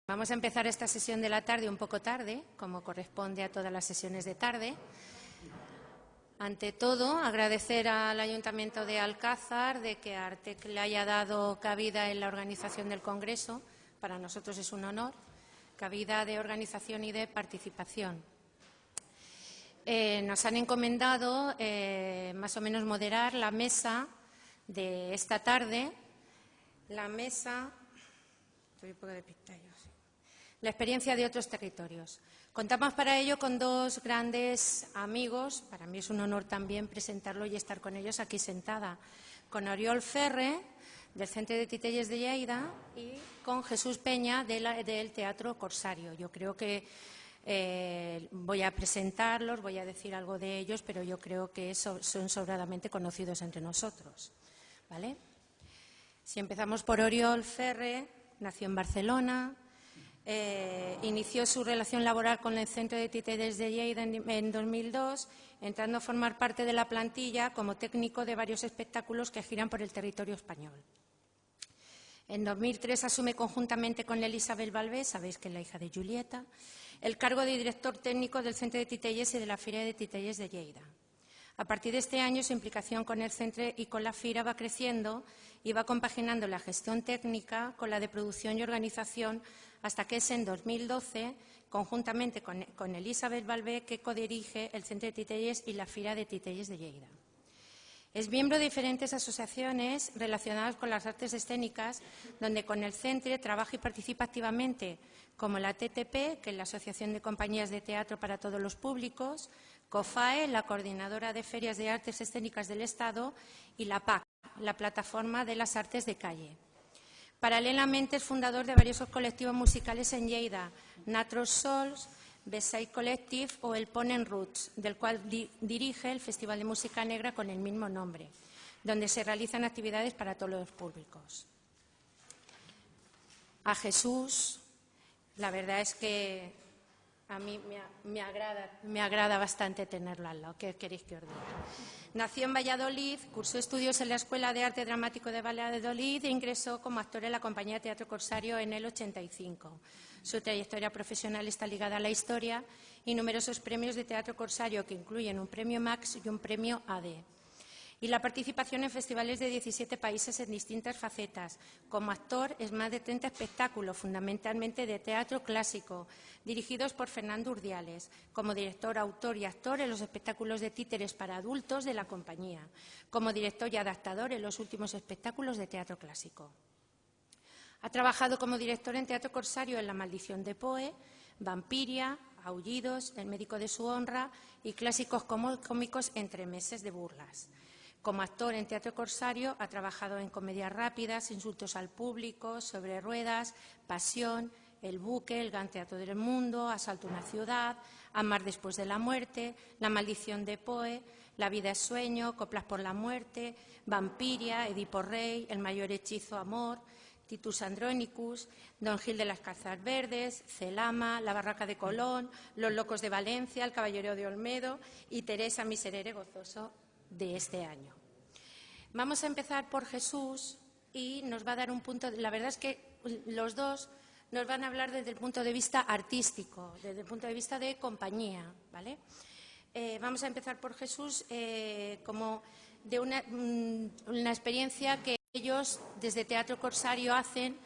Vamos a empezar esta sesión de la tarde un poco tarde, como corresponde a todas las sesiones de tarde. Ante todo, agradecer al Ayuntamiento de Alcázar de que Artec le haya dado cabida en la organización del Congreso. Para nosotros es un honor, cabida de organización y de participación. Nos han encomendado más o menos moderar la mesa de esta tarde. La mesa... Estoy un poco de pictallo, sí. La experiencia de otros territorios. Contamos para ello con dos grandes amigos. Para mí es un honor también presentarlo y estar con ellos aquí sentada. Con Oriol Ferre, del Centre de Titelles de Lleida, y con Jesús Peña, del Teatro Corsario. Yo creo que voy a presentarlos, voy a decir algo de ellos, pero yo creo que son sobradamente conocidos entre nosotros, ¿vale? Si empezamos por Oriol Ferre, nació en Barcelona, inició su relación laboral con el Centre de Titelles de Lleida en 2002, entrando a formar parte de la plantilla como técnico de varios espectáculos que giran por el territorio español. En 2003 asume conjuntamente con Elisabel Balbé, sabéis que es la hija de Julieta, el cargo de director técnico del Centre de Titelles y de la Fira de Titelles de Lleida. A partir de este año, su implicación con el Centre y con la Fira va creciendo y va compaginando la gestión técnica con la de producción y organización hasta que es en 2012, conjuntamente con Elisabel Balbé, que codirige el Centre de Titelles y la Fira de Titelles de Lleida. Es miembro de diferentes asociaciones relacionadas con las artes escénicas, donde con el Centre trabaja y participa activamente, como la TTP, que es la Asociación de Compañías de Teatro para Todos los Públicos, COFAE, la Coordinadora de Ferias de Artes Escénicas del Estado, y la PAC, la Plataforma de las Artes de Calle. Paralelamente es fundador de varios colectivos musicales en Lleida, Natros Sols, Beside Collective o el Ponen Roots, del cual dirige el Festival de Música Negra con el mismo nombre, donde se realizan actividades para todos los públicos. A Jesús, la verdad es que a mí me agrada bastante tenerlo al lado. ¿Qué queréis que os diga? Nació en Valladolid, cursó estudios en la Escuela de Arte Dramático de Valladolid e ingresó como actor en la compañía de Teatro Corsario en el 85. Su trayectoria profesional está ligada a la historia y numerosos premios de Teatro Corsario, que incluyen un premio Max y un premio AD. Y la participación en festivales de 17 países en distintas facetas. Como actor, es más de 30 espectáculos, fundamentalmente de teatro clásico, dirigidos por Fernando Urdiales, como director, autor y actor en los espectáculos de títeres para adultos de la compañía, como director y adaptador en los últimos espectáculos de teatro clásico. Ha trabajado como director en Teatro Corsario en La Maldición de Poe, Vampiria, Aullidos, El médico de su honra y clásicos cómicos Entre meses de burlas. Como actor en Teatro Corsario ha trabajado en comedias rápidas, Insultos al público, Sobre ruedas, Pasión, El buque, El gran teatro del mundo, Asalto a una ciudad, Amar después de la muerte, La maldición de Poe, La vida es sueño, Coplas por la muerte, Vampiria, Edipo Rey, El mayor hechizo, Amor, Titus Andronicus, Don Gil de las Calzas Verdes, Celama, La barraca de Colón, Los locos de Valencia, El caballero de Olmedo y Teresa Miserere gozoso de este año. Vamos a empezar por Jesús y nos va a dar un punto. La verdad es que los dos nos van a hablar desde el punto de vista artístico, desde el punto de vista de compañía, ¿vale? Vamos a empezar por Jesús como de una experiencia que ellos desde Teatro Corsario hacen,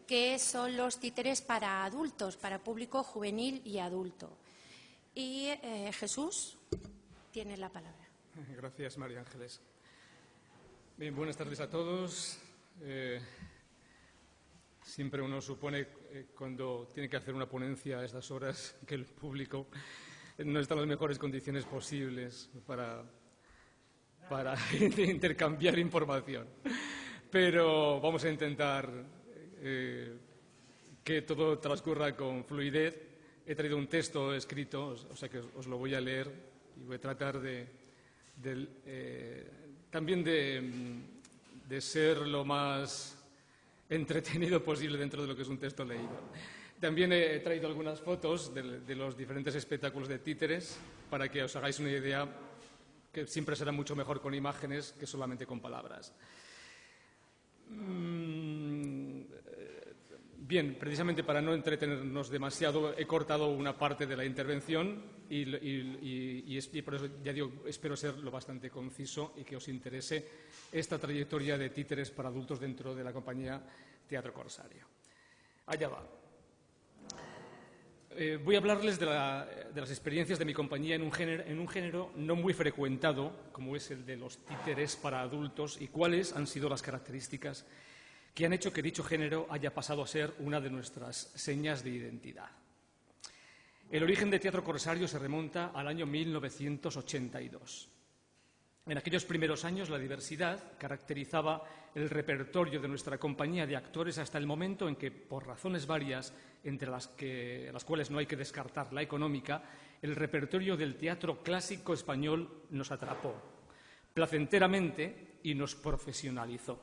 que son los títeres para adultos, para público juvenil y adulto. Y Jesús, tienes la palabra. Gracias, María Ángeles. Bien, buenas tardes a todos. Siempre uno supone cuando tiene que hacer una ponencia a estas horas que el público no está en las mejores condiciones posibles para intercambiar información. Pero vamos a intentar que todo transcurra con fluidez. He traído un texto escrito, o sea que os lo voy a leer y voy a tratar también de ser lo más entretenido posible dentro de lo que es un texto leído. También he traído algunas fotos de los diferentes espectáculos de títeres para que os hagáis una idea, que siempre será mucho mejor con imágenes que solamente con palabras. Bien, precisamente para no entretenernos demasiado, he cortado una parte de la intervención y por eso, ya digo, espero ser lo bastante conciso y que os interese esta trayectoria de títeres para adultos dentro de la compañía Teatro Corsario. Allá va. Voy a hablarles de las experiencias de mi compañía en un género no muy frecuentado, como es el de los títeres para adultos, y cuáles han sido las características que han hecho que dicho género haya pasado a ser una de nuestras señas de identidad. El origen de Teatro Corsario se remonta al año 1982. En aquellos primeros años, la diversidad caracterizaba el repertorio de nuestra compañía de actores hasta el momento en que, por razones varias, entre las cuales no hay que descartar la económica, el repertorio del teatro clásico español nos atrapó placenteramente y nos profesionalizó.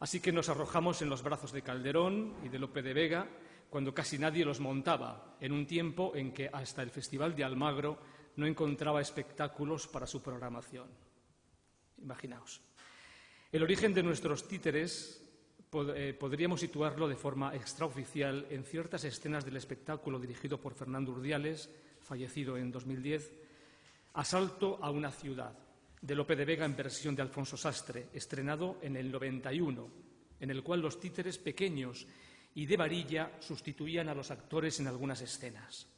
Así que nos arrojamos en los brazos de Calderón y de Lope de Vega cuando casi nadie los montaba, en un tiempo en que hasta el Festival de Almagro no encontraba espectáculos para su programación. Imaginaos. El origen de nuestros títeres podríamos situarlo de forma extraoficial en ciertas escenas del espectáculo dirigido por Fernando Urdiales, fallecido en 2010, Asalto a una ciudad, de Lope de Vega en versión de Alfonso Sastre, estrenado en el 91, en el cual los títeres pequeños y de varilla sustituían a los actores en algunas escenas.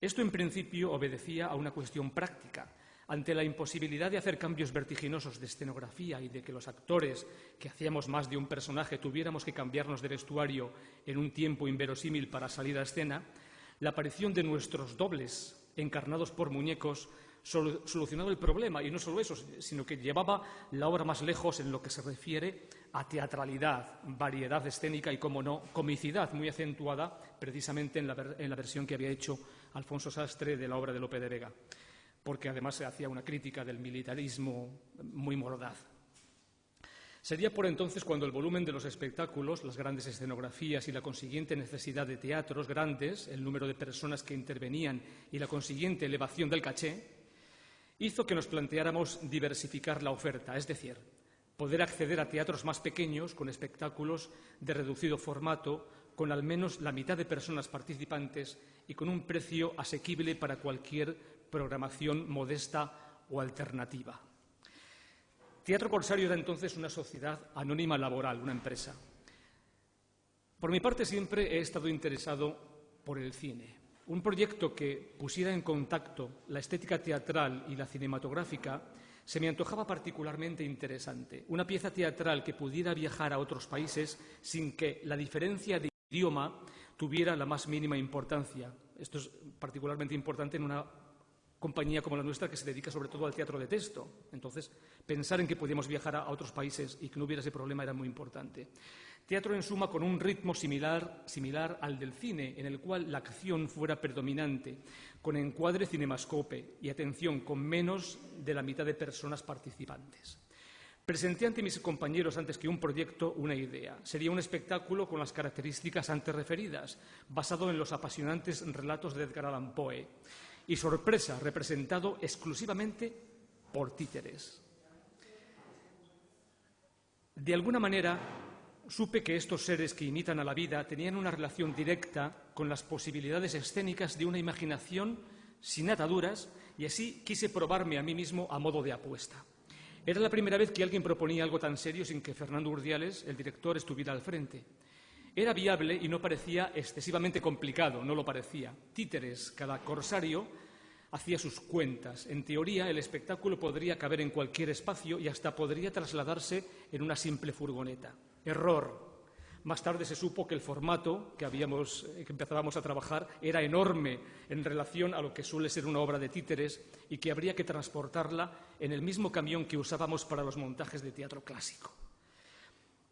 Esto, en principio, obedecía a una cuestión práctica. Ante la imposibilidad de hacer cambios vertiginosos de escenografía y de que los actores que hacíamos más de un personaje tuviéramos que cambiarnos de vestuario en un tiempo inverosímil para salir a escena, la aparición de nuestros dobles, encarnados por muñecos, solucionaba el problema, y no solo eso, sino que llevaba la obra más lejos en lo que se refiere a teatralidad, variedad escénica y, como no, comicidad muy acentuada precisamente en la versión que había hecho Alfonso Sastre de la obra de Lope de Vega, porque además se hacía una crítica del militarismo muy mordaz. Sería por entonces cuando el volumen de los espectáculos, las grandes escenografías y la consiguiente necesidad de teatros grandes, el número de personas que intervenían y la consiguiente elevación del caché, hizo que nos planteáramos diversificar la oferta, es decir, poder acceder a teatros más pequeños con espectáculos de reducido formato, con al menos la mitad de personas participantes y con un precio asequible para cualquier programación modesta o alternativa. Teatro Corsario era entonces una sociedad anónima laboral, una empresa. Por mi parte, siempre he estado interesado por el cine. Un proyecto que pusiera en contacto la estética teatral y la cinematográfica se me antojaba particularmente interesante. Una pieza teatral que pudiera viajar a otros países sin que la diferencia de idioma tuviera la más mínima importancia. Esto es particularmente importante en una compañía como la nuestra, que se dedica sobre todo al teatro de texto. Entonces, pensar en que podíamos viajar a otros países y que no hubiera ese problema era muy importante. Teatro, en suma, con un ritmo similar al del cine, en el cual la acción fuera predominante, con encuadre cinemascope y, atención, con menos de la mitad de personas participantes. Presenté ante mis compañeros, antes que un proyecto, una idea. Sería un espectáculo con las características antes referidas, basado en los apasionantes relatos de Edgar Allan Poe, y, sorpresa, representado exclusivamente por títeres. De alguna manera, supe que estos seres que imitan a la vida tenían una relación directa con las posibilidades escénicas de una imaginación sin ataduras, y así quise probarme a mí mismo a modo de apuesta. Era la primera vez que alguien proponía algo tan serio sin que Fernando Urdiales, el director, estuviera al frente. Era viable y no parecía excesivamente complicado, no lo parecía. Títeres, cada corsario hacía sus cuentas. En teoría, el espectáculo podría caber en cualquier espacio y hasta podría trasladarse en una simple furgoneta. Error. Más tarde se supo que el formato que empezábamos a trabajar era enorme en relación a lo que suele ser una obra de títeres y que habría que transportarla en el mismo camión que usábamos para los montajes de teatro clásico.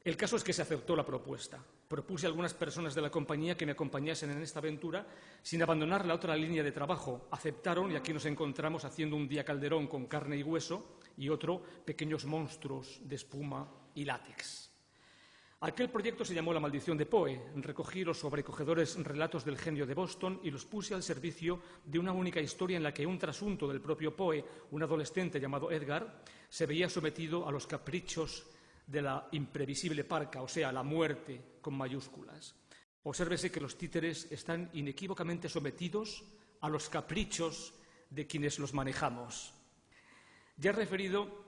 El caso es que se aceptó la propuesta. Propuse a algunas personas de la compañía que me acompañasen en esta aventura sin abandonar la otra línea de trabajo. Aceptaron y aquí nos encontramos haciendo un día Calderón con carne y hueso y otro pequeños monstruos de espuma y látex. Aquel proyecto se llamó La maldición de Poe. Recogí los sobrecogedores relatos del genio de Boston y los puse al servicio de una única historia en la que un trasunto del propio Poe, un adolescente llamado Edgar, se veía sometido a los caprichos de la imprevisible parca, o sea, la muerte con mayúsculas. Obsérvese que los títeres están inequívocamente sometidos a los caprichos de quienes los manejamos. Ya he referido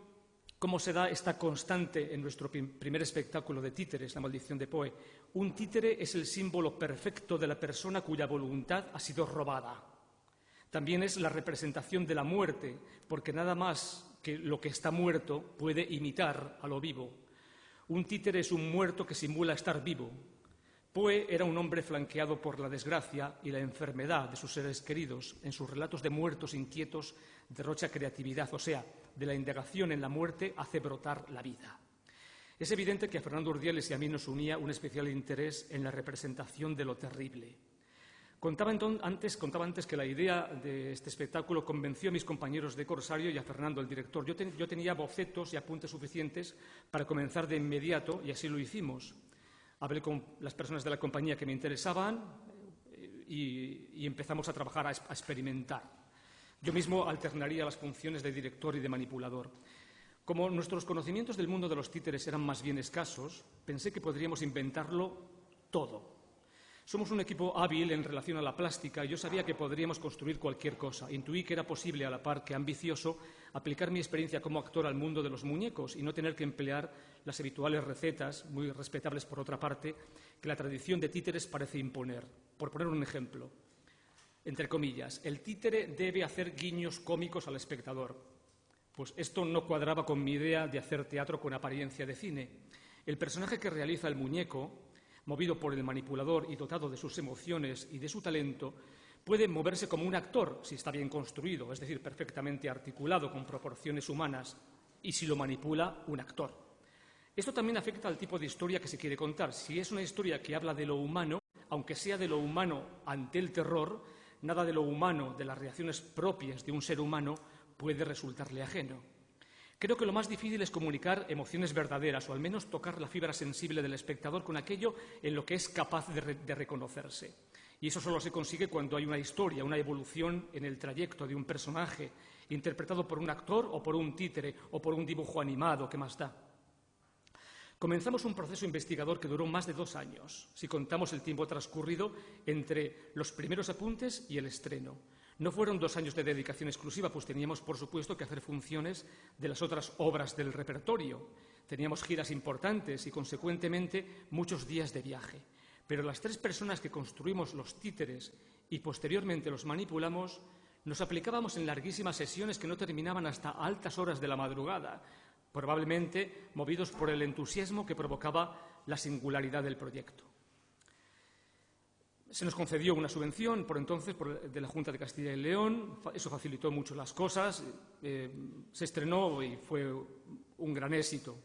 cómo se da esta constante en nuestro primer espectáculo de títeres, La maldición de Poe. Un títere es el símbolo perfecto de la persona cuya voluntad ha sido robada. También es la representación de la muerte, porque nada más que lo que está muerto puede imitar a lo vivo. Un títere es un muerto que simula estar vivo. Poe era un hombre flanqueado por la desgracia y la enfermedad de sus seres queridos. En sus relatos de muertos inquietos derrocha creatividad, o sea, de la indagación en la muerte hace brotar la vida. Es evidente que a Fernando Urdiales y a mí nos unía un especial interés en la representación de lo terrible. Contaba antes que la idea de este espectáculo convenció a mis compañeros de Corsario y a Fernando, el director. Yo tenía bocetos y apuntes suficientes para comenzar de inmediato y así lo hicimos. Hablé con las personas de la compañía que me interesaban y empezamos a trabajar, a experimentar. Yo mismo alternaría las funciones de director y de manipulador. Como nuestros conocimientos del mundo de los títeres eran más bien escasos, pensé que podríamos inventarlo todo. Somos un equipo hábil en relación a la plástica y yo sabía que podríamos construir cualquier cosa. Intuí que era posible, a la par que ambicioso, aplicar mi experiencia como actor al mundo de los muñecos y no tener que emplear las habituales recetas, muy respetables por otra parte, que la tradición de títeres parece imponer. Por poner un ejemplo, entre comillas, el títere debe hacer guiños cómicos al espectador. Pues esto no cuadraba con mi idea de hacer teatro con apariencia de cine. El personaje que realiza el muñeco, movido por el manipulador y dotado de sus emociones y de su talento, puede moverse como un actor si está bien construido, es decir, perfectamente articulado, con proporciones humanas, y si lo manipula un actor. Esto también afecta al tipo de historia que se quiere contar. Si es una historia que habla de lo humano, aunque sea de lo humano ante el terror, nada de lo humano, de las reacciones propias de un ser humano, puede resultarle ajeno. Creo que lo más difícil es comunicar emociones verdaderas o al menos tocar la fibra sensible del espectador con aquello en lo que es capaz de reconocerse. Y eso solo se consigue cuando hay una historia, una evolución en el trayecto de un personaje, interpretado por un actor o por un títere o por un dibujo animado, ¿qué más da? Comenzamos un proceso investigador que duró más de 2 años, si contamos el tiempo transcurrido entre los primeros apuntes y el estreno. No fueron 2 años de dedicación exclusiva, pues teníamos, por supuesto, que hacer funciones de las otras obras del repertorio. Teníamos giras importantes y, consecuentemente, muchos días de viaje. Pero las 3 personas que construimos los títeres y posteriormente los manipulamos, nos aplicábamos en larguísimas sesiones que no terminaban hasta altas horas de la madrugada, probablemente movidos por el entusiasmo que provocaba la singularidad del proyecto. Se nos concedió una subvención por entonces de la Junta de Castilla y León. Eso facilitó mucho las cosas. Se estrenó y fue un gran éxito,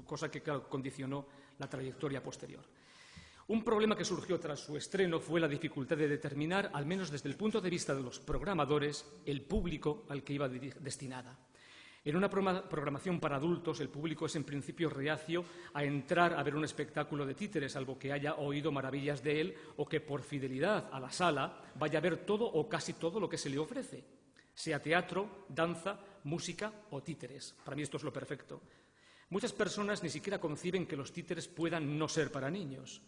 cosa que, claro, condicionó la trayectoria posterior. Un problema que surgió tras su estreno fue la dificultad de determinar, al menos desde el punto de vista de los programadores, el público al que iba destinada. En una programación para adultos, el público es en principio reacio a entrar a ver un espectáculo de títeres, salvo que haya oído maravillas de él o que por fidelidad a la sala vaya a ver todo o casi todo lo que se le ofrece, sea teatro, danza, música o títeres. Para mí esto es lo perfecto. Muchas personas ni siquiera conciben que los títeres puedan no ser para niños.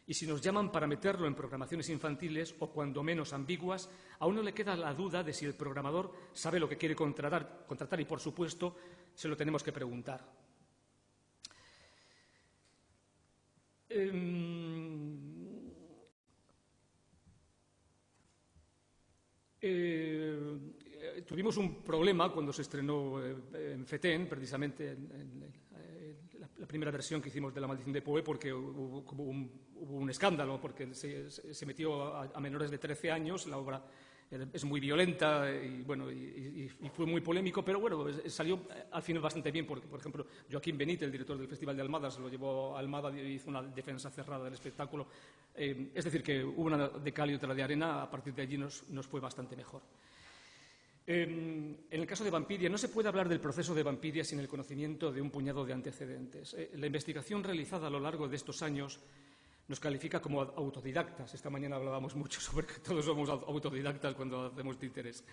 Y si nos llaman para meterlo en programaciones infantiles o cuando menos ambiguas, a uno le queda la duda de si el programador sabe lo que quiere contratar y, por supuesto, se lo tenemos que preguntar. Tuvimos un problema cuando se estrenó en FETEN, precisamente en la primera versión que hicimos de La maldición de Poe, porque hubo un escándalo, porque se metió a menores de 13 años, la obra es muy violenta y fue muy polémico, pero bueno, salió al final bastante bien, porque, por ejemplo, Joaquín Benítez, el director del Festival de Almada, se lo llevó a Almada y hizo una defensa cerrada del espectáculo. Es decir, que hubo una de cal y otra de arena, a partir de allí nos fue bastante mejor. En el caso de Vampiria, no se puede hablar del proceso de Vampiria sin el conocimiento de un puñado de antecedentes. La investigación realizada a lo largo de estos años nos califica como autodidactas. Esta mañana hablábamos mucho sobre que todos somos autodidactas cuando hacemos títeres.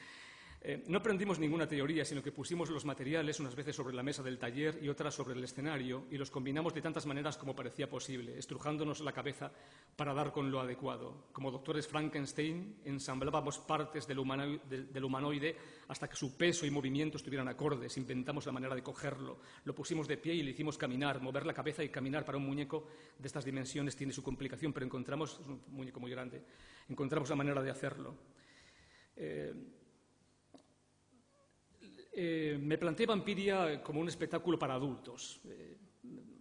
No aprendimos ninguna teoría, sino que pusimos los materiales unas veces sobre la mesa del taller y otras sobre el escenario y los combinamos de tantas maneras como parecía posible, estrujándonos la cabeza para dar con lo adecuado. Como doctores Frankenstein, ensamblábamos partes del humanoide hasta que su peso y movimiento estuvieran acordes. Inventamos la manera de cogerlo, lo pusimos de pie y le hicimos caminar. Mover la cabeza y caminar para un muñeco de estas dimensiones tiene su complicación, pero encontramos, es un muñeco muy grande, encontramos la manera de hacerlo. Me planteé Vampiria como un espectáculo para adultos.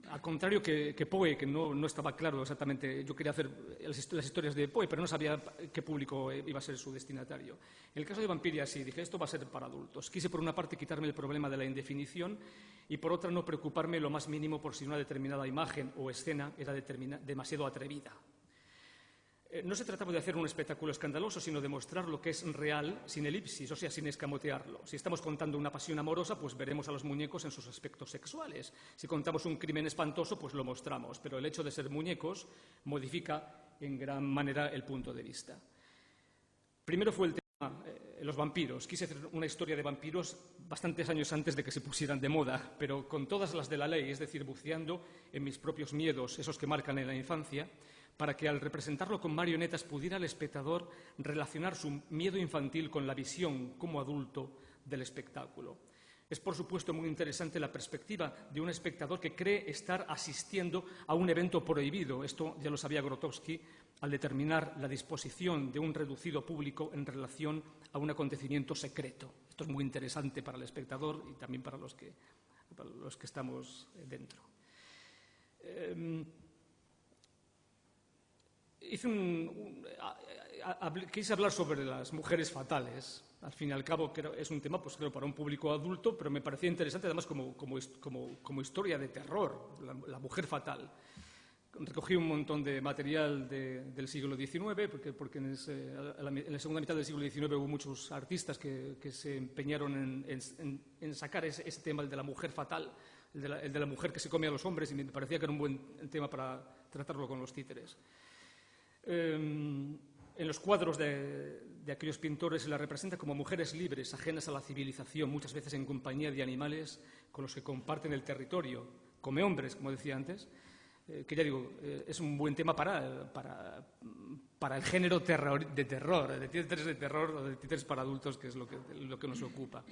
Al contrario que Poe, que no estaba claro exactamente. Yo quería hacer las historias de Poe, pero no sabía qué público iba a ser su destinatario. En el caso de Vampiria sí, dije, esto va a ser para adultos. Quise, por una parte, quitarme el problema de la indefinición y, por otra, no preocuparme lo más mínimo por si una determinada imagen o escena era demasiado atrevida. No se trataba de hacer un espectáculo escandaloso, sino de mostrar lo que es real sin elipsis, o sea, sin escamotearlo. Si estamos contando una pasión amorosa, pues veremos a los muñecos en sus aspectos sexuales. Si contamos un crimen espantoso, pues lo mostramos. Pero el hecho de ser muñecos modifica en gran manera el punto de vista. Primero fue el tema, los vampiros. Quise hacer una historia de vampiros bastantes años antes de que se pusieran de moda, pero con todas las de la ley, es decir, buceando en mis propios miedos, esos que marcan en la infancia, para que al representarlo con marionetas pudiera el espectador relacionar su miedo infantil con la visión como adulto del espectáculo. Es, por supuesto, muy interesante la perspectiva de un espectador que cree estar asistiendo a un evento prohibido. Esto ya lo sabía Grotowski al determinar la disposición de un reducido público en relación a un acontecimiento secreto. Esto es muy interesante para el espectador y también para los que estamos dentro. Quise hablar sobre las mujeres fatales. Al fin y al cabo, es un tema creo para un público adulto, pero me parecía interesante además como historia de terror, la mujer fatal. Recogí un montón de material del siglo XIX, porque en la segunda mitad del siglo XIX hubo muchos artistas que se empeñaron en sacar ese tema, el de la mujer fatal, el de la mujer que se come a los hombres, y me parecía que era un buen tema para tratarlo con los títeres. En los cuadros de aquellos pintores se las representa como mujeres libres, ajenas a la civilización, muchas veces en compañía de animales con los que comparten el territorio, come hombres, como decía antes, que ya digo, es un buen tema para el género de terror, de títeres de terror o de títeres para adultos, que es lo que nos ocupa.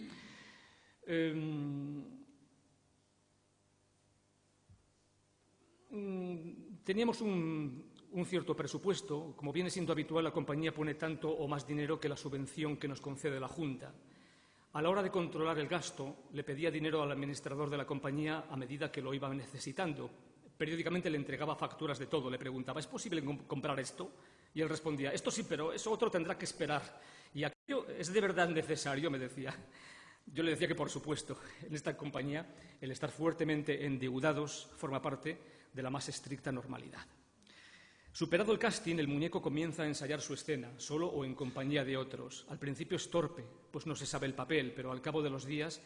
Teníamos un cierto presupuesto. Como viene siendo habitual, la compañía pone tanto o más dinero que la subvención que nos concede la Junta. A la hora de controlar el gasto, le pedía dinero al administrador de la compañía a medida que lo iba necesitando. Periódicamente le entregaba facturas de todo. Le preguntaba, ¿es posible comprar esto? Y él respondía, esto sí, pero eso otro tendrá que esperar. ¿Y aquello es de verdad necesario?, me decía. Yo le decía que, por supuesto, en esta compañía el estar fuertemente endeudados forma parte de la más estricta normalidad. Superado el casting, el muñeco comienza a ensayar su escena, solo o en compañía de otros. Al principio es torpe, pues no se sabe el papel, pero al cabo de los días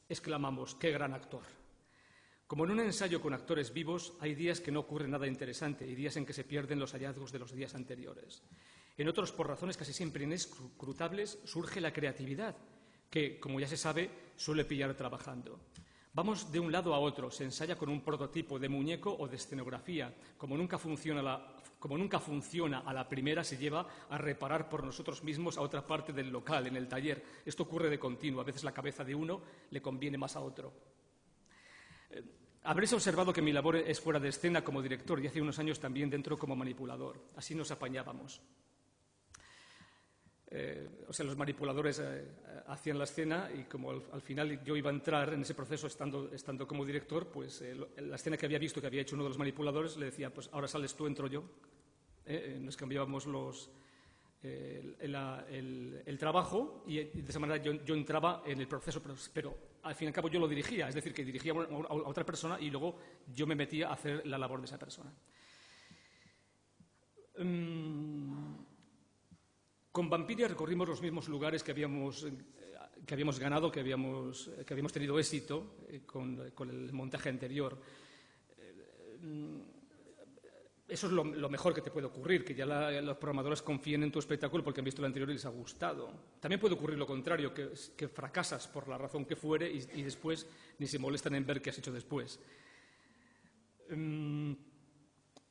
exclamamos, ¡qué gran actor! Como en un ensayo con actores vivos, hay días que no ocurre nada interesante y días en que se pierden los hallazgos de los días anteriores. En otros, por razones casi siempre inescrutables, surge la creatividad, que, como ya se sabe, suele pillar trabajando. Vamos de un lado a otro, se ensaya con un prototipo de muñeco o de escenografía. Como nunca funciona a la primera, se lleva a reparar por nosotros mismos a otra parte del local, en el taller. Esto ocurre de continuo. A veces la cabeza de uno le conviene más a otro. Habréis observado que mi labor es fuera de escena como director y hace unos años también dentro como manipulador. Así nos apañábamos. Los manipuladores hacían la escena y como al final yo iba a entrar en ese proceso estando como director, pues la escena que había visto que había hecho uno de los manipuladores le decía, pues ahora sales tú, entro yo. Nos cambiábamos el trabajo y de esa manera yo entraba en el proceso, pero al fin y al cabo yo lo dirigía, es decir, que dirigía a otra persona y luego yo me metía a hacer la labor de esa persona. Con Vampiria recorrimos los mismos lugares que habíamos ganado, que habíamos tenido éxito con el montaje anterior. eso es lo mejor que te puede ocurrir, que ya los programadores confíen en tu espectáculo porque han visto el anterior y les ha gustado. También puede ocurrir lo contrario, que fracasas por la razón que fuere y después ni se molestan en ver qué has hecho después.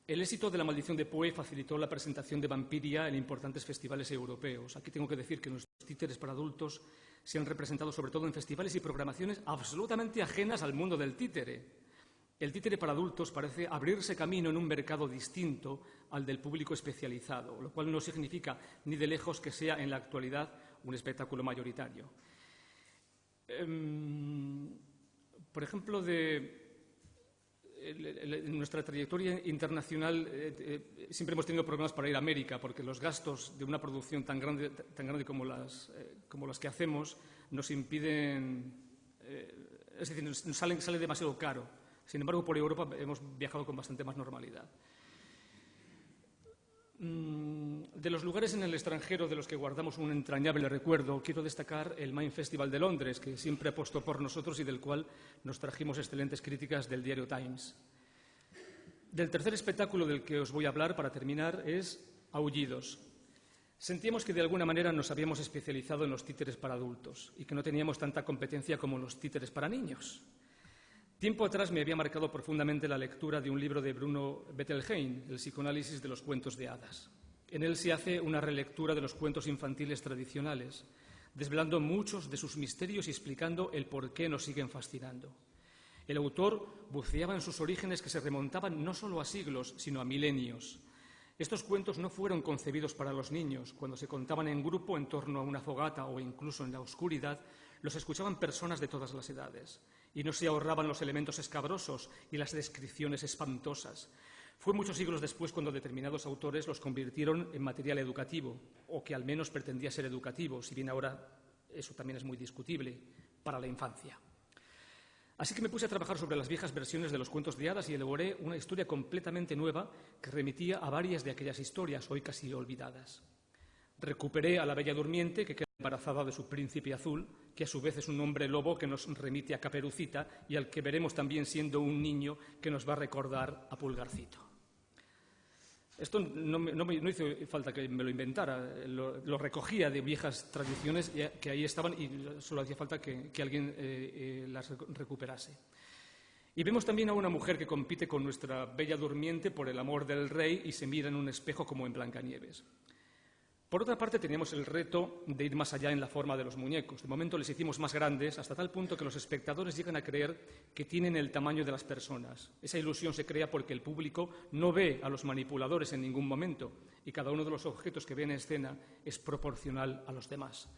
El éxito de La maldición de Poe facilitó la presentación de Vampiria en importantes festivales europeos. Aquí tengo que decir que nuestros títeres para adultos se han representado sobre todo en festivales y programaciones absolutamente ajenas al mundo del títere. El títere para adultos parece abrirse camino en un mercado distinto al del público especializado, lo cual no significa ni de lejos que sea en la actualidad un espectáculo mayoritario. Por ejemplo, en nuestra trayectoria internacional siempre hemos tenido problemas para ir a América, porque los gastos de una producción tan grande como las que hacemos nos impiden, es decir, nos sale demasiado caro. Sin embargo, por Europa hemos viajado con bastante más normalidad. De los lugares en el extranjero de los que guardamos un entrañable recuerdo, quiero destacar el Mind Festival de Londres, que siempre apostó por nosotros y del cual nos trajimos excelentes críticas del diario Times. Del tercer espectáculo del que os voy a hablar, para terminar, es Aullidos. Sentíamos que de alguna manera nos habíamos especializado en los títeres para adultos y que no teníamos tanta competencia como los títeres para niños. Tiempo atrás me había marcado profundamente la lectura de un libro de Bruno Bettelheim, El psicoanálisis de los cuentos de hadas. En él se hace una relectura de los cuentos infantiles tradicionales, desvelando muchos de sus misterios y explicando el por qué nos siguen fascinando. El autor buceaba en sus orígenes que se remontaban no solo a siglos, sino a milenios. Estos cuentos no fueron concebidos para los niños. Cuando se contaban en grupo en torno a una fogata o incluso en la oscuridad, los escuchaban personas de todas las edades y no se ahorraban los elementos escabrosos y las descripciones espantosas. Fue muchos siglos después cuando determinados autores los convirtieron en material educativo, o que al menos pretendía ser educativo, si bien ahora eso también es muy discutible, para la infancia. Así que me puse a trabajar sobre las viejas versiones de los cuentos de hadas y elaboré una historia completamente nueva que remitía a varias de aquellas historias, hoy casi olvidadas. Recuperé a la Bella Durmiente, que queda embarazada de su príncipe azul, que a su vez es un hombre lobo que nos remite a Caperucita y al que veremos también siendo un niño que nos va a recordar a Pulgarcito. Esto no hizo falta que me lo inventara, lo recogía de viejas tradiciones que ahí estaban y solo hacía falta que alguien las recuperase. Y vemos también a una mujer que compite con nuestra Bella Durmiente por el amor del rey y se mira en un espejo como en Blancanieves. Por otra parte, teníamos el reto de ir más allá en la forma de los muñecos. De momento les hicimos más grandes, hasta tal punto que los espectadores llegan a creer que tienen el tamaño de las personas. Esa ilusión se crea porque el público no ve a los manipuladores en ningún momento y cada uno de los objetos que ve en escena es proporcional a los demás.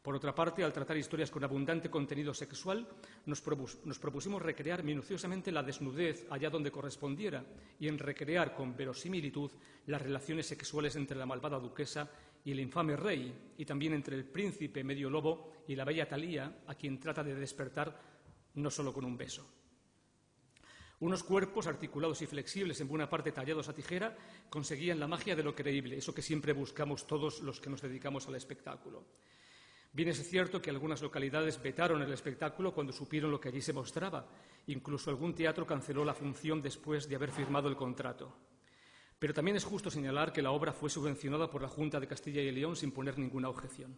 Por otra parte, al tratar historias con abundante contenido sexual, nos propusimos recrear minuciosamente la desnudez allá donde correspondiera y en recrear con verosimilitud las relaciones sexuales entre la malvada duquesa y el infame rey, y también entre el príncipe medio lobo y la bella Talía, a quien trata de despertar no solo con un beso. Unos cuerpos articulados y flexibles, en buena parte tallados a tijera, conseguían la magia de lo creíble, eso que siempre buscamos todos los que nos dedicamos al espectáculo. Bien es cierto que algunas localidades vetaron el espectáculo cuando supieron lo que allí se mostraba. Incluso algún teatro canceló la función después de haber firmado el contrato. Pero también es justo señalar que la obra fue subvencionada por la Junta de Castilla y León sin poner ninguna objeción.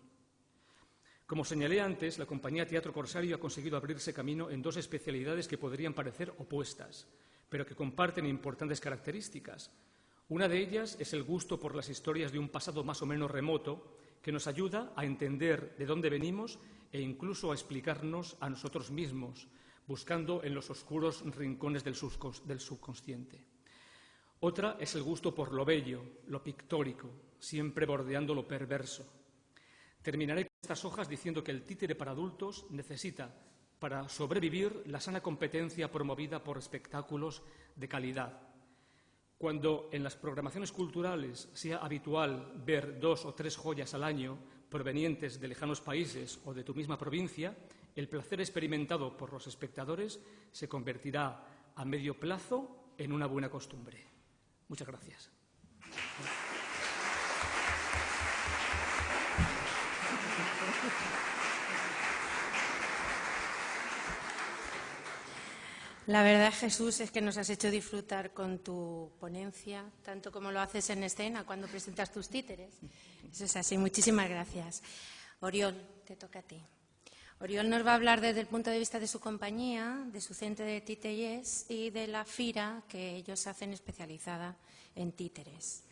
Como señalé antes, la compañía Teatro Corsario ha conseguido abrirse camino en dos especialidades que podrían parecer opuestas, pero que comparten importantes características. Una de ellas es el gusto por las historias de un pasado más o menos remoto, que nos ayuda a entender de dónde venimos e incluso a explicarnos a nosotros mismos, buscando en los oscuros rincones del subconsciente. Otra es el gusto por lo bello, lo pictórico, siempre bordeando lo perverso. Terminaré con estas hojas diciendo que el títere para adultos necesita, para sobrevivir, la sana competencia promovida por espectáculos de calidad. Cuando en las programaciones culturales sea habitual ver 2 o 3 joyas al año provenientes de lejanos países o de tu misma provincia, el placer experimentado por los espectadores se convertirá a medio plazo en una buena costumbre. Muchas gracias. La verdad, Jesús, es que nos has hecho disfrutar con tu ponencia, tanto como lo haces en escena cuando presentas tus títeres. Eso es así. Muchísimas gracias. Oriol, te toca a ti. Oriol nos va a hablar desde el punto de vista de su compañía, de su centro de titelles y de la fira que ellos hacen especializada en títeres.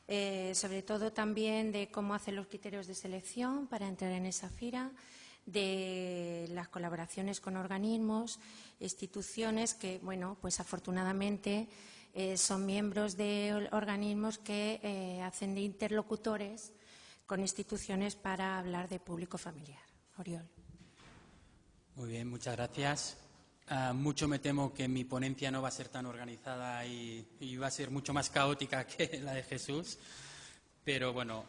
Sobre todo también de cómo hacen los criterios de selección para entrar en esa fira, de las colaboraciones con organismos, instituciones que, bueno, pues afortunadamente son miembros de organismos que hacen de interlocutores con instituciones para hablar de público familiar. Oriol. Muy bien, muchas gracias. Mucho me temo que mi ponencia no va a ser tan organizada y va a ser mucho más caótica que la de Jesús, pero bueno,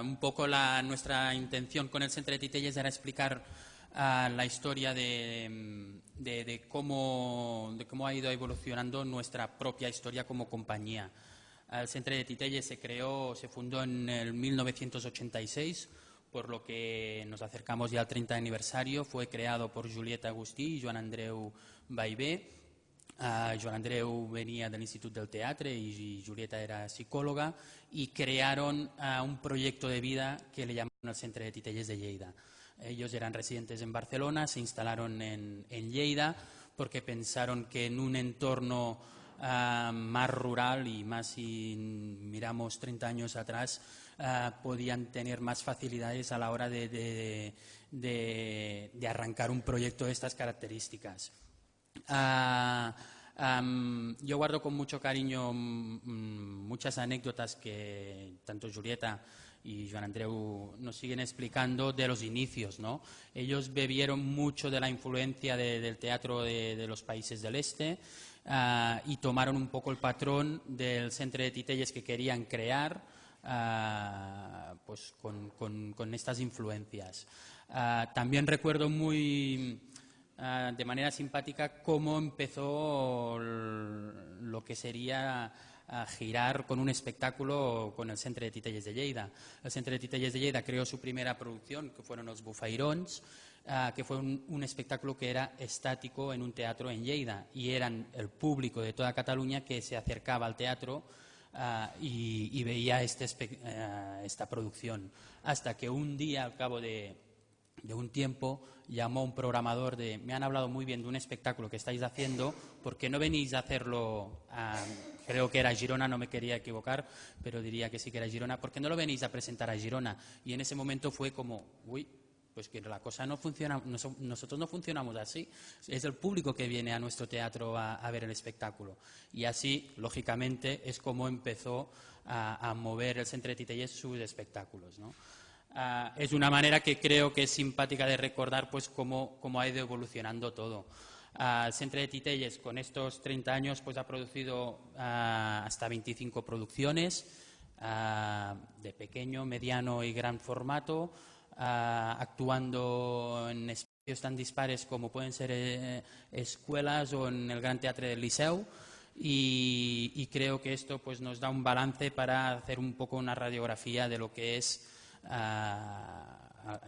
un poco nuestra intención con el Centre de Titelles era explicar la historia de cómo ha ido evolucionando nuestra propia historia como compañía. El Centre de Titelles se fundó en el 1986, por lo que nos acercamos ya al 30 aniversario. Fue creado por Julieta Agustí y Joan Andreu Ballbé. Joan Andreu venía del Instituto del Teatre y Julieta era psicóloga, y crearon un proyecto de vida que le llamaron el Centre de Titelles de Lleida. Ellos eran residentes en Barcelona, se instalaron en Lleida porque pensaron que en un entorno más rural, y más si miramos 30 años atrás, podían tener más facilidades a la hora de arrancar un proyecto de estas características. Yo guardo con mucho cariño muchas anécdotas que tanto Julieta y Joan Andreu nos siguen explicando de los inicios, ¿no? Ellos bebieron mucho de la influencia del teatro de los países del este y tomaron un poco el patrón del Centre de Titelles que querían crear, pues con estas influencias. También recuerdo de manera simpática cómo empezó lo que sería girar con un espectáculo con el Centre de Titelles de Lleida. El Centre de Titelles de Lleida creó su primera producción, que fueron los Bufairons, que fue un espectáculo que era estático en un teatro en Lleida, y eran el público de toda Cataluña que se acercaba al teatro y veía esta producción, hasta que un día, al cabo de un tiempo, llamó un programador me han hablado muy bien de un espectáculo que estáis haciendo, ¿por qué no venís a hacerlo creo que era Girona, no me quería equivocar, pero diría que sí que era Girona, ¿por qué no lo venís a presentar a Girona? Y en ese momento fue como, uy, pues que la cosa no funciona, nosotros no funcionamos así, es el público que viene a nuestro teatro a ver el espectáculo. Y así, lógicamente, es como empezó a mover el Centre de Titelles sus espectáculos, ¿no? Es una manera que creo que es simpática de recordar, pues cómo ha ido evolucionando todo. El Centre de Titelles, con estos 30 años, pues ha producido hasta 25 producciones de pequeño, mediano y gran formato, actuando en espacios tan dispares como pueden ser escuelas o en el Gran Teatre del Liceu, y creo que esto pues nos da un balance para hacer un poco una radiografía de lo que es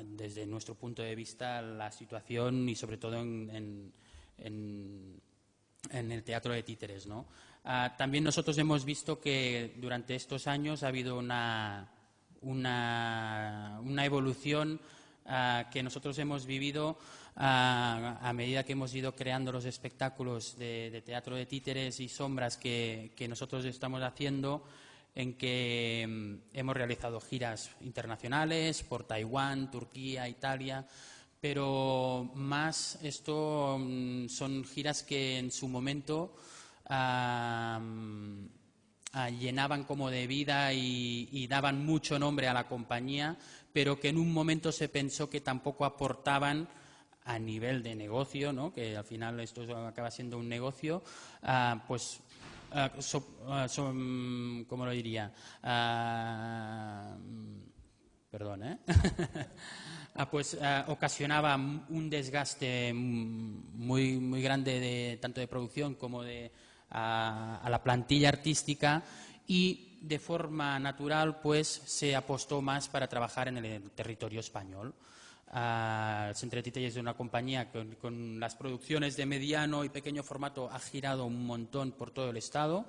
desde nuestro punto de vista la situación, y sobre todo en el teatro de títeres, ¿no? También nosotros hemos visto que durante estos años ha habido una evolución que nosotros hemos vivido a medida que hemos ido creando los espectáculos de teatro de títeres y sombras que nosotros estamos haciendo, en que hemos realizado giras internacionales por Taiwán, Turquía, Italia, pero más esto son giras que en su momento llenaban como de vida y daban mucho nombre a la compañía, pero que en un momento se pensó que tampoco aportaban a nivel de negocio, ¿no? Que al final esto acaba siendo un negocio, pues ¿cómo lo diría? Perdón, pues ocasionaba un desgaste muy, muy grande tanto de producción como a la plantilla artística, y de forma natural pues se apostó más para trabajar en el territorio español. El Centre Titelles es una compañía que con las producciones de mediano y pequeño formato ha girado un montón por todo el Estado,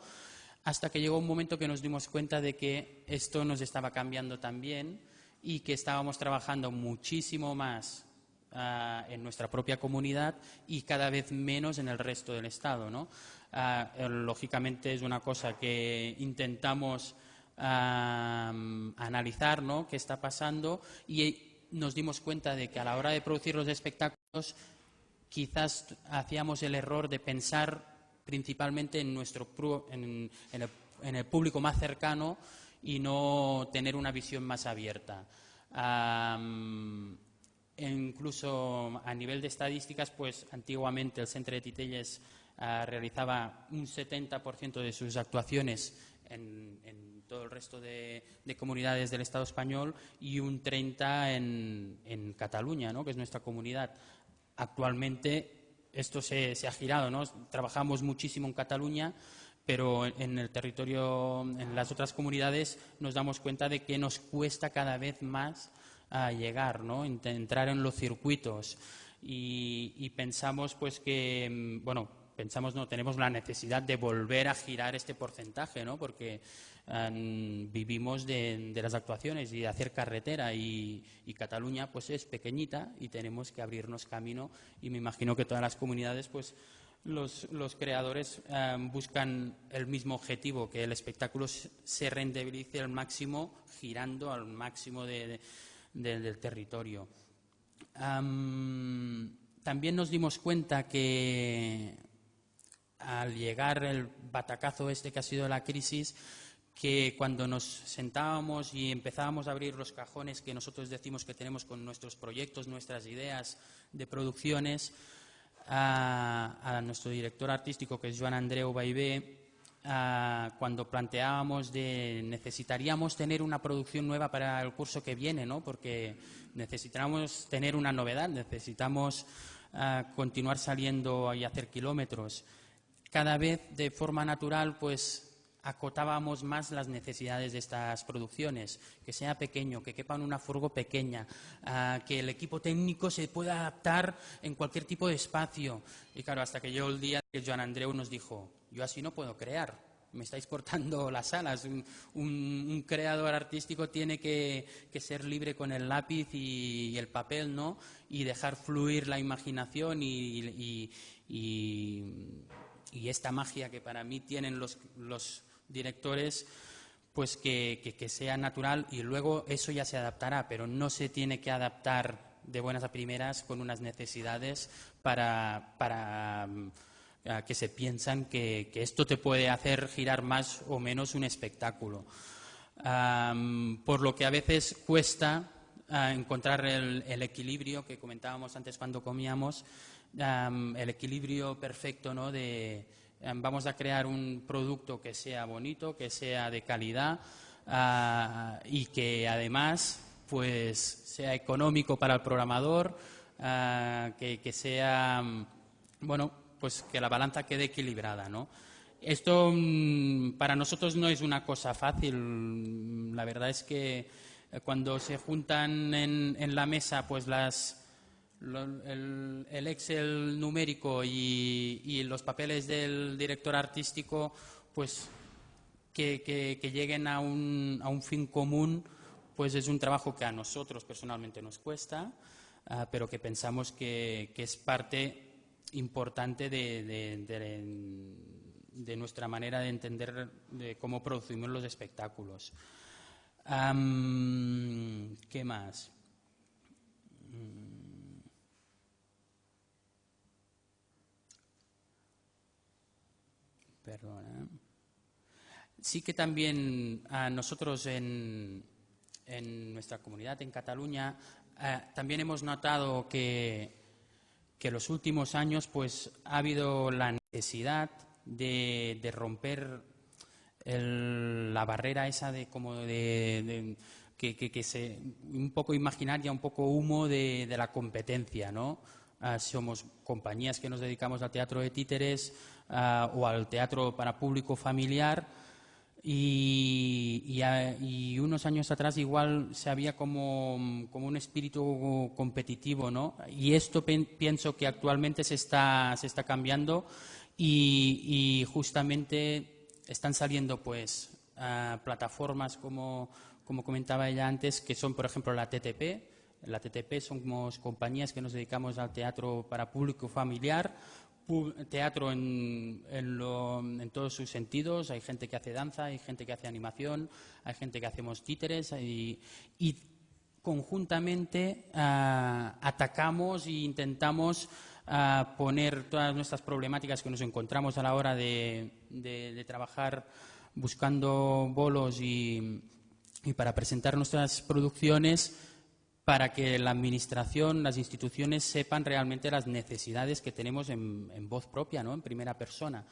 hasta que llegó un momento que nos dimos cuenta de que esto nos estaba cambiando también y que estábamos trabajando muchísimo más en nuestra propia comunidad y cada vez menos en el resto del Estado, ¿no? Lógicamente es una cosa que intentamos analizar, ¿no?, qué está pasando, y nos dimos cuenta de que a la hora de producir los espectáculos quizás hacíamos el error de pensar principalmente en el público más cercano y no tener una visión más abierta. Incluso a nivel de estadísticas, pues antiguamente el Centre Titelles realizaba un 70% de sus actuaciones en todo el resto de comunidades del Estado español y un 30% en Cataluña, ¿no?, que es nuestra comunidad. Actualmente esto se ha girado, ¿no? Trabajamos muchísimo en Cataluña, pero en el territorio, en las otras comunidades, nos damos cuenta de que nos cuesta cada vez más llegar, ¿no?, entrar en los circuitos, y pensamos pues que, bueno, tenemos la necesidad de volver a girar este porcentaje, ¿no?, porque vivimos de las actuaciones y de hacer carretera, y Cataluña pues es pequeñita y tenemos que abrirnos camino, y me imagino que todas las comunidades pues los creadores buscan el mismo objetivo, que el espectáculo se rentabilice al máximo, girando al máximo del territorio. También nos dimos cuenta que al llegar el batacazo que ha sido la crisis, que cuando nos sentábamos y empezábamos a abrir los cajones que nosotros decimos que tenemos con nuestros proyectos, nuestras ideas de producciones, a nuestro director artístico, que es Joan Andreu Baibé, cuando planteábamos necesitaríamos tener una producción nueva para el curso que viene, ¿no?, porque necesitamos tener una novedad, necesitamos continuar saliendo y hacer kilómetros. Cada vez de forma natural pues acotábamos más las necesidades de estas producciones, que sea pequeño, que quepa en una furgo pequeña, que el equipo técnico se pueda adaptar en cualquier tipo de espacio. Y claro, hasta que llegó el día que Joan Andreu nos dijo: yo así no puedo crear, me estáis cortando las alas. Un creador artístico tiene que ser libre con el lápiz y el papel, ¿no?, y dejar fluir la imaginación y esta magia que para mí tienen los directores, pues que sea natural, y luego eso ya se adaptará, pero no se tiene que adaptar de buenas a primeras con unas necesidades para que se piensan que esto te puede hacer girar más o menos un espectáculo. Por lo que a veces cuesta encontrar el equilibrio que comentábamos antes cuando comíamos, el equilibrio perfecto, ¿no?, vamos a crear un producto que sea bonito, que sea de calidad y que además pues sea económico para el programador, que sea, bueno, pues que la balanza quede equilibrada, ¿no? Esto para nosotros no es una cosa fácil. La verdad es que cuando se juntan en la mesa pues el Excel numérico y los papeles del director artístico, pues que lleguen a un fin común, pues es un trabajo que a nosotros personalmente nos cuesta, pero que pensamos que es parte importante de nuestra manera de entender de cómo producimos los espectáculos. ¿Qué más? Perdona. Sí que también a nosotros en nuestra comunidad, en Cataluña, también hemos notado que los últimos años pues ha habido la necesidad de romper la barrera esa que se un poco imaginaria, un poco humo de la competencia, ¿no? Somos compañías que nos dedicamos al teatro de títeres o al teatro para público familiar, Y unos años atrás igual se había como un espíritu competitivo, ¿no? Y esto pienso que actualmente se está cambiando y justamente están saliendo pues plataformas como comentaba ella antes, que son por ejemplo la TTP. La TTP somos compañías que nos dedicamos al teatro para público familiar, teatro en todos sus sentidos. Hay gente que hace danza, hay gente que hace animación, hay gente que hacemos títeres y conjuntamente atacamos e intentamos poner todas nuestras problemáticas que nos encontramos a la hora de trabajar buscando bolos y para presentar nuestras producciones, para que la administración, las instituciones sepan realmente las necesidades que tenemos en voz propia, ¿no? En primera persona.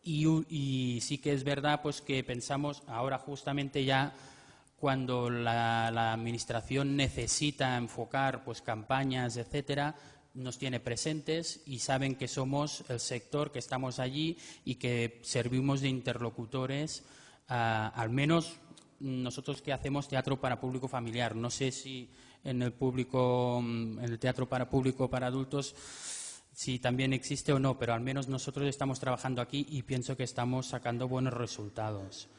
Y sí que es verdad pues que pensamos ahora justamente ya cuando la administración necesita enfocar pues campañas, etcétera, nos tiene presentes y saben que somos el sector, que estamos allí y que servimos de interlocutores, al menos nosotros que hacemos teatro para público familiar. No sé si en el teatro para público para adultos si también existe o no, pero al menos nosotros estamos trabajando aquí y pienso que estamos sacando buenos resultados.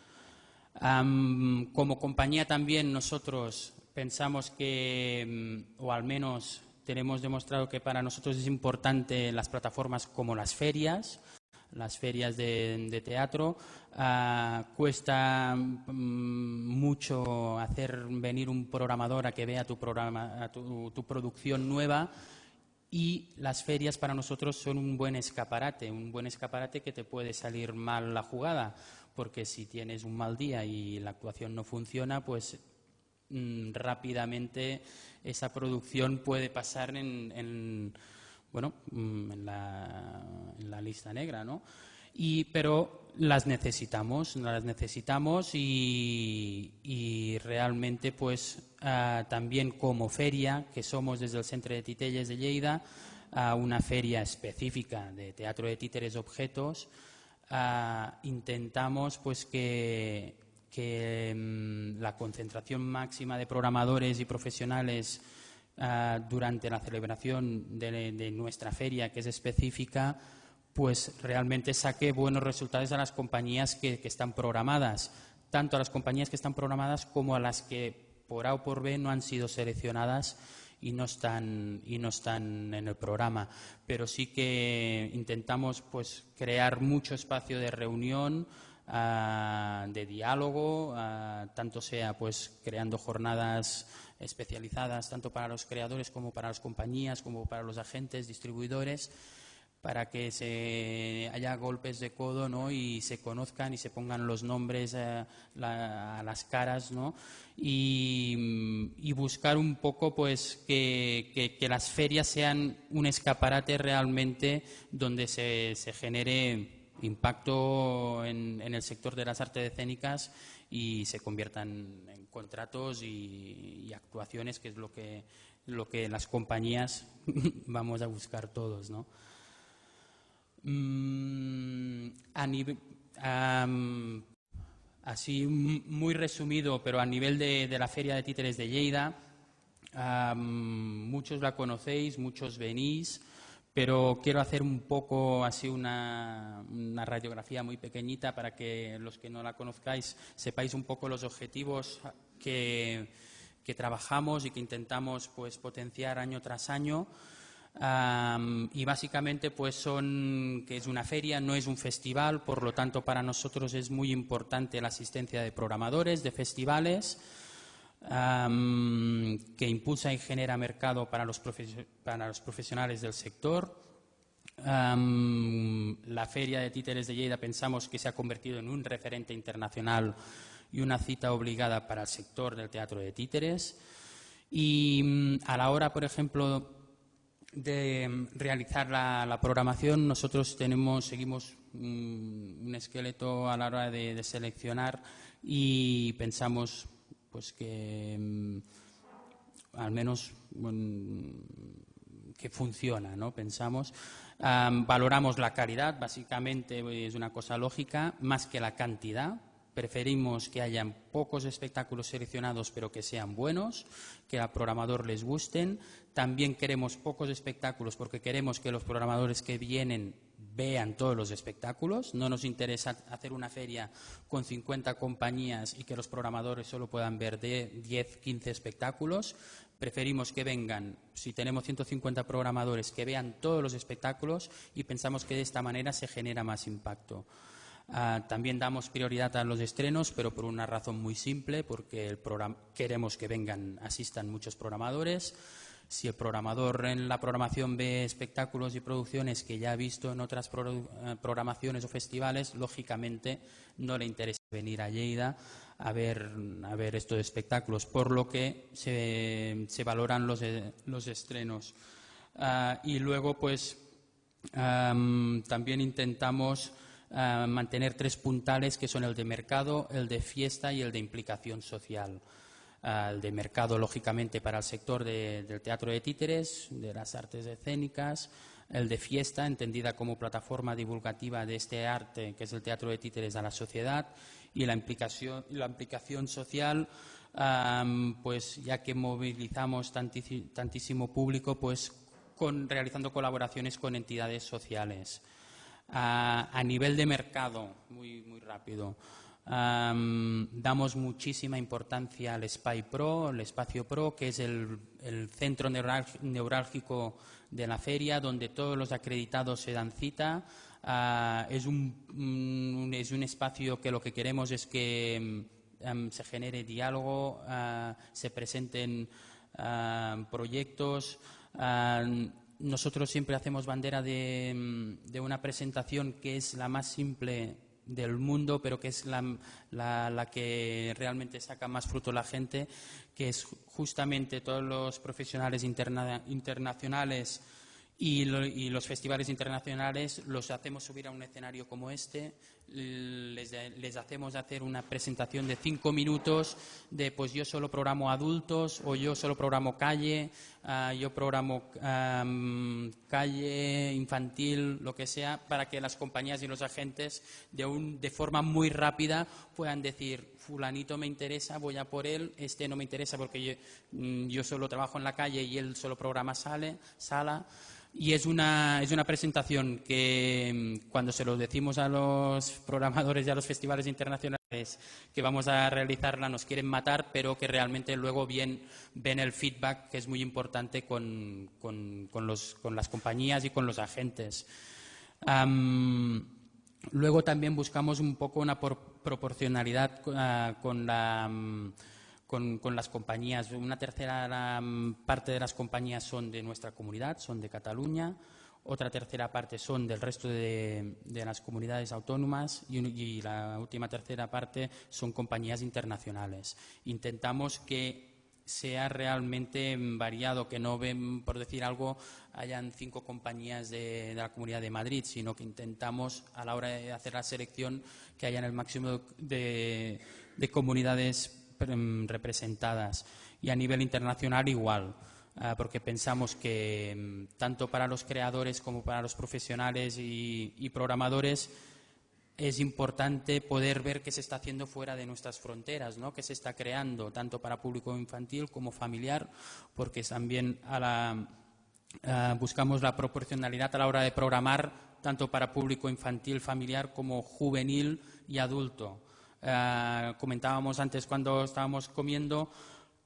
Como compañía también nosotros pensamos que, o al menos tenemos demostrado que para nosotros es importante las plataformas como las ferias de teatro. Cuesta mucho hacer venir un programador a que vea tu producción nueva, y las ferias para nosotros son un buen escaparate que te puede salir mal la jugada, porque si tienes un mal día y la actuación no funciona, pues rápidamente esa producción puede pasar en la lista negra, ¿no? Pero las necesitamos y realmente pues también como feria, que somos desde el Centre de Titelles de Lleida, una feria específica de teatro de títeres objetos, intentamos pues que la concentración máxima de programadores y profesionales durante la celebración de nuestra feria, que es específica, pues realmente saque buenos resultados a las compañías que están programadas, tanto a las compañías que están programadas como a las que por A o por B no han sido seleccionadas y no están en el programa. Pero sí que intentamos pues crear mucho espacio de reunión, de diálogo, tanto sea pues creando jornadas especializadas tanto para los creadores como para las compañías, como para los agentes, distribuidores, para que haya golpes de codo, ¿no? Y se conozcan y se pongan los nombres a las caras, ¿no? Y buscar un poco pues que las ferias sean un escaparate realmente donde se genere impacto en el sector de las artes escénicas y se conviertan en contratos y actuaciones, que es lo que las compañías vamos a buscar todos, ¿no? Así muy resumido, pero a nivel de la Feria de Títeres de Lleida, muchos la conocéis, muchos venís, pero quiero hacer un poco así una radiografía muy pequeñita para que los que no la conozcáis sepáis un poco los objetivos que trabajamos y que intentamos pues potenciar año tras año. Y básicamente pues que es una feria, no es un festival, por lo tanto para nosotros es muy importante la asistencia de programadores, de festivales, que impulsa y genera mercado para los profesionales del sector. La Feria de Títeres de Lleida pensamos que se ha convertido en un referente internacional y una cita obligada para el sector del teatro de títeres. Y a la hora, por ejemplo, de realizar la programación, nosotros seguimos un esqueleto a la hora de seleccionar y pensamos pues que al menos que funciona, ¿no? Pensamos, valoramos la calidad, básicamente es una cosa lógica, más que la cantidad. preferimos que hayan pocos espectáculos seleccionados, pero que sean buenos, que al programador les gusten. También queremos pocos espectáculos porque queremos que los programadores que vienen vean todos los espectáculos. No nos interesa hacer una feria con 50 compañías y que los programadores solo puedan ver de 10, 15 espectáculos. Preferimos que vengan, si tenemos 150 programadores, que vean todos los espectáculos, y pensamos que de esta manera se genera más impacto. También damos prioridad a los estrenos, pero por una razón muy simple, porque queremos que asistan muchos programadores. Si el programador en la programación ve espectáculos y producciones que ya ha visto en otras programaciones o festivales, lógicamente no le interesa venir a Lleida a ver estos espectáculos, por lo que se valoran los estrenos. Y luego, pues, también intentamos mantener 3 puntales, que son el de mercado, el de fiesta y el de implicación social. El de mercado, lógicamente, para el sector del teatro de títeres, de las artes escénicas; el de fiesta, entendida como plataforma divulgativa de este arte, que es el teatro de títeres, a la sociedad; y la implicación social, pues ya que movilizamos tantísimo público, pues realizando colaboraciones con entidades sociales. A nivel de mercado, muy rápido, damos muchísima importancia al SPAI Pro, el Espacio Pro, que es el centro neurálgico de la feria, donde todos los acreditados se dan cita. Es un espacio que lo que queremos es que se genere diálogo, se presenten proyectos. Nosotros siempre hacemos bandera de una presentación que es la más simple del mundo, pero que es la que realmente saca más fruto la gente, que es justamente todos los profesionales internacionales y los festivales internacionales los hacemos subir a un escenario como este, les hacemos hacer una presentación de 5 minutos de, pues yo solo programo adultos, o yo solo programo calle, yo programo calle, infantil, lo que sea, para que las compañías y los agentes de forma muy rápida puedan decir: fulanito me interesa, voy a por él; este no me interesa porque yo solo trabajo en la calle y él solo programa sala. Y es una presentación que, cuando se lo decimos a los programadores y a los festivales internacionales que vamos a realizarla, nos quieren matar, pero que realmente luego ven el feedback, que es muy importante con las compañías y con los agentes. Luego también buscamos un poco una proporcionalidad con las compañías. Una tercera parte de las compañías son de nuestra comunidad, son de Cataluña; otra tercera parte son del resto de las comunidades autónomas; y la última tercera parte son compañías internacionales. Intentamos que sea realmente variado, que no, por decir algo, hayan 5 compañías de la Comunidad de Madrid, sino que intentamos, a la hora de hacer la selección, que hayan el máximo de comunidades representadas. Y a nivel internacional igual, porque pensamos que tanto para los creadores como para los profesionales y programadores es importante poder ver qué se está haciendo fuera de nuestras fronteras, ¿no? Qué se está creando, tanto para público infantil como familiar, porque también buscamos la proporcionalidad a la hora de programar, tanto para público infantil, familiar, como juvenil y adulto. Comentábamos antes, cuando estábamos comiendo,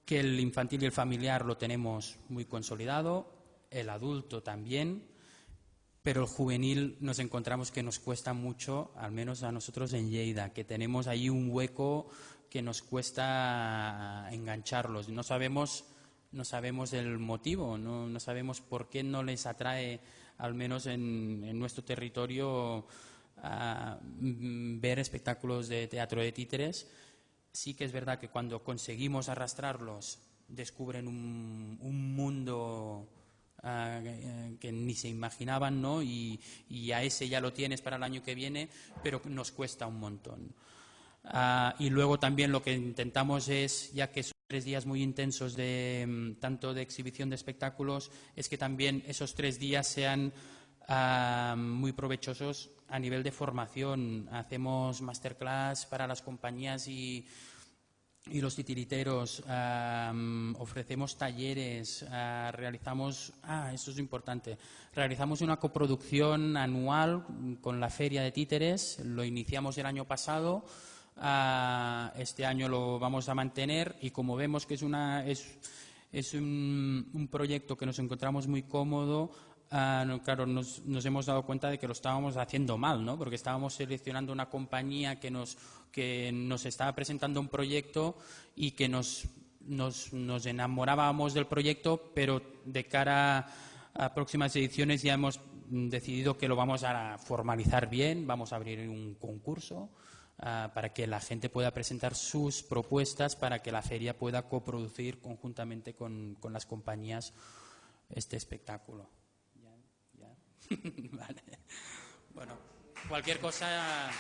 que el infantil y el familiar lo tenemos muy consolidado, el adulto también, pero el juvenil nos encontramos que nos cuesta mucho, al menos a nosotros en Lleida, que tenemos ahí un hueco que nos cuesta engancharlos. No sabemos el motivo, no sabemos por qué no les atrae, al menos en nuestro territorio, ver espectáculos de teatro de títeres. Sí que es verdad que cuando conseguimos arrastrarlos descubren un mundo que ni se imaginaban, ¿no? Y a ese ya lo tienes para el año que viene, pero nos cuesta un montón. Y luego también lo que intentamos es, ya que son 3 días muy intensos tanto de exhibición de espectáculos, es que también esos 3 días sean muy provechosos a nivel de formación. Hacemos masterclass para las compañías y los titiriteros, ofrecemos talleres, realizamos, esto es importante, realizamos una coproducción anual con la Feria de Títeres, lo iniciamos el año pasado, este año lo vamos a mantener y como vemos que es un proyecto que nos encontramos muy cómodo, claro, nos hemos dado cuenta de que lo estábamos haciendo mal, ¿no? Porque estábamos seleccionando una compañía que nos estaba presentando un proyecto y que nos enamorábamos del proyecto, pero de cara a próximas ediciones ya hemos decidido que lo vamos a formalizar bien, vamos a abrir un concurso para que la gente pueda presentar sus propuestas para que la feria pueda coproducir conjuntamente con las compañías este espectáculo. Vale. Bueno, cualquier cosa ya.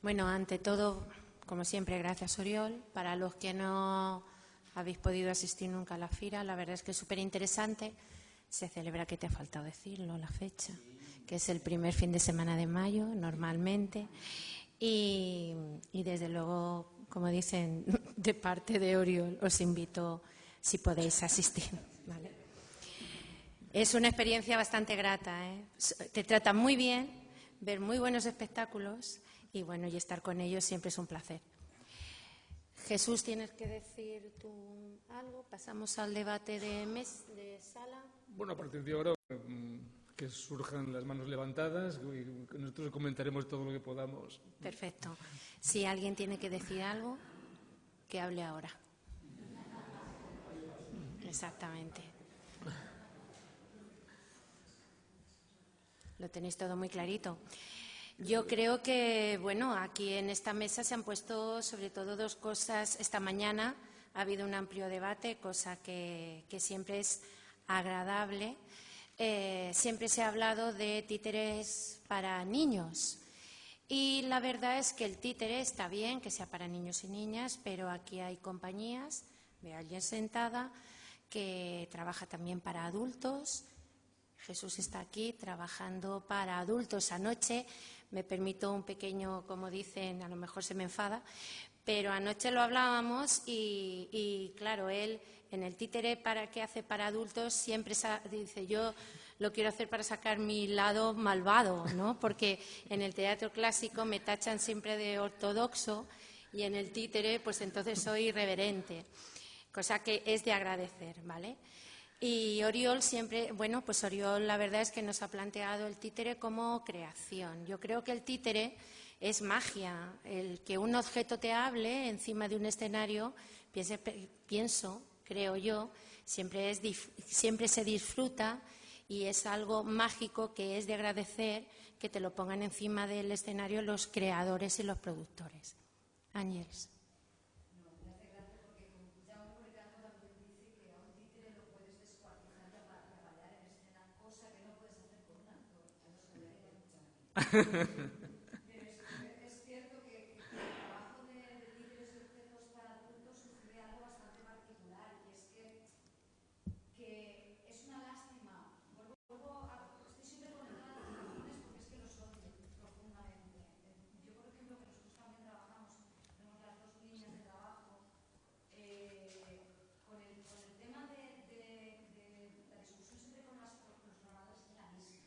Bueno, ante todo, como siempre, gracias, Oriol. Para los que no habéis podido asistir nunca a la FIRA, la verdad es que es súper interesante. Se celebra, que te ha faltado decirlo, la fecha, que es el primer fin de semana de mayo, normalmente. Y desde luego, como dicen, de parte de Oriol, os invito si podéis asistir. ¿Vale? Es una experiencia bastante grata, ¿eh? Te trata muy bien, ver muy buenos espectáculos y bueno, y estar con ellos siempre es un placer. Jesús, ¿tienes que decir tú algo? Pasamos al debate de sala. Bueno, a partir de ahora que surjan las manos levantadas y nosotros comentaremos todo lo que podamos. Perfecto. Si alguien tiene que decir algo, que hable ahora. Exactamente. Lo tenéis todo muy clarito. Yo creo que, bueno, aquí en esta mesa se han puesto sobre todo dos cosas. Esta mañana ha habido un amplio debate, cosa que siempre es agradable. Siempre se ha hablado de títeres para niños. Y la verdad es que el títere está bien, que sea para niños y niñas, pero aquí hay compañías, veo a alguien sentada, que trabaja también para adultos. Jesús está aquí trabajando para adultos. Anoche, me permito un pequeño, como dicen, a lo mejor se me enfada, pero anoche lo hablábamos y claro, él en el títere que hace para adultos siempre dice, yo lo quiero hacer para sacar mi lado malvado, ¿no? Porque en el teatro clásico me tachan siempre de ortodoxo y en el títere pues entonces soy irreverente, cosa que es de agradecer, ¿vale? Y Oriol siempre, bueno, pues Oriol la verdad es que nos ha planteado el títere como creación. Yo creo que el títere es magia, el que un objeto te hable encima de un escenario, creo yo, siempre se disfruta y es algo mágico que es de agradecer que te lo pongan encima del escenario los creadores y los productores. Ángeles. Pero es cierto que el trabajo de títeres y objetos para adultos sucede algo bastante particular y es que es una lástima. Estoy siempre conectada a las relaciones porque es que los odio profundamente. Yo, por ejemplo, que nosotros también trabajamos, tenemos las dos líneas de trabajo, con el tema de la discusión siempre con los narradores es la misma.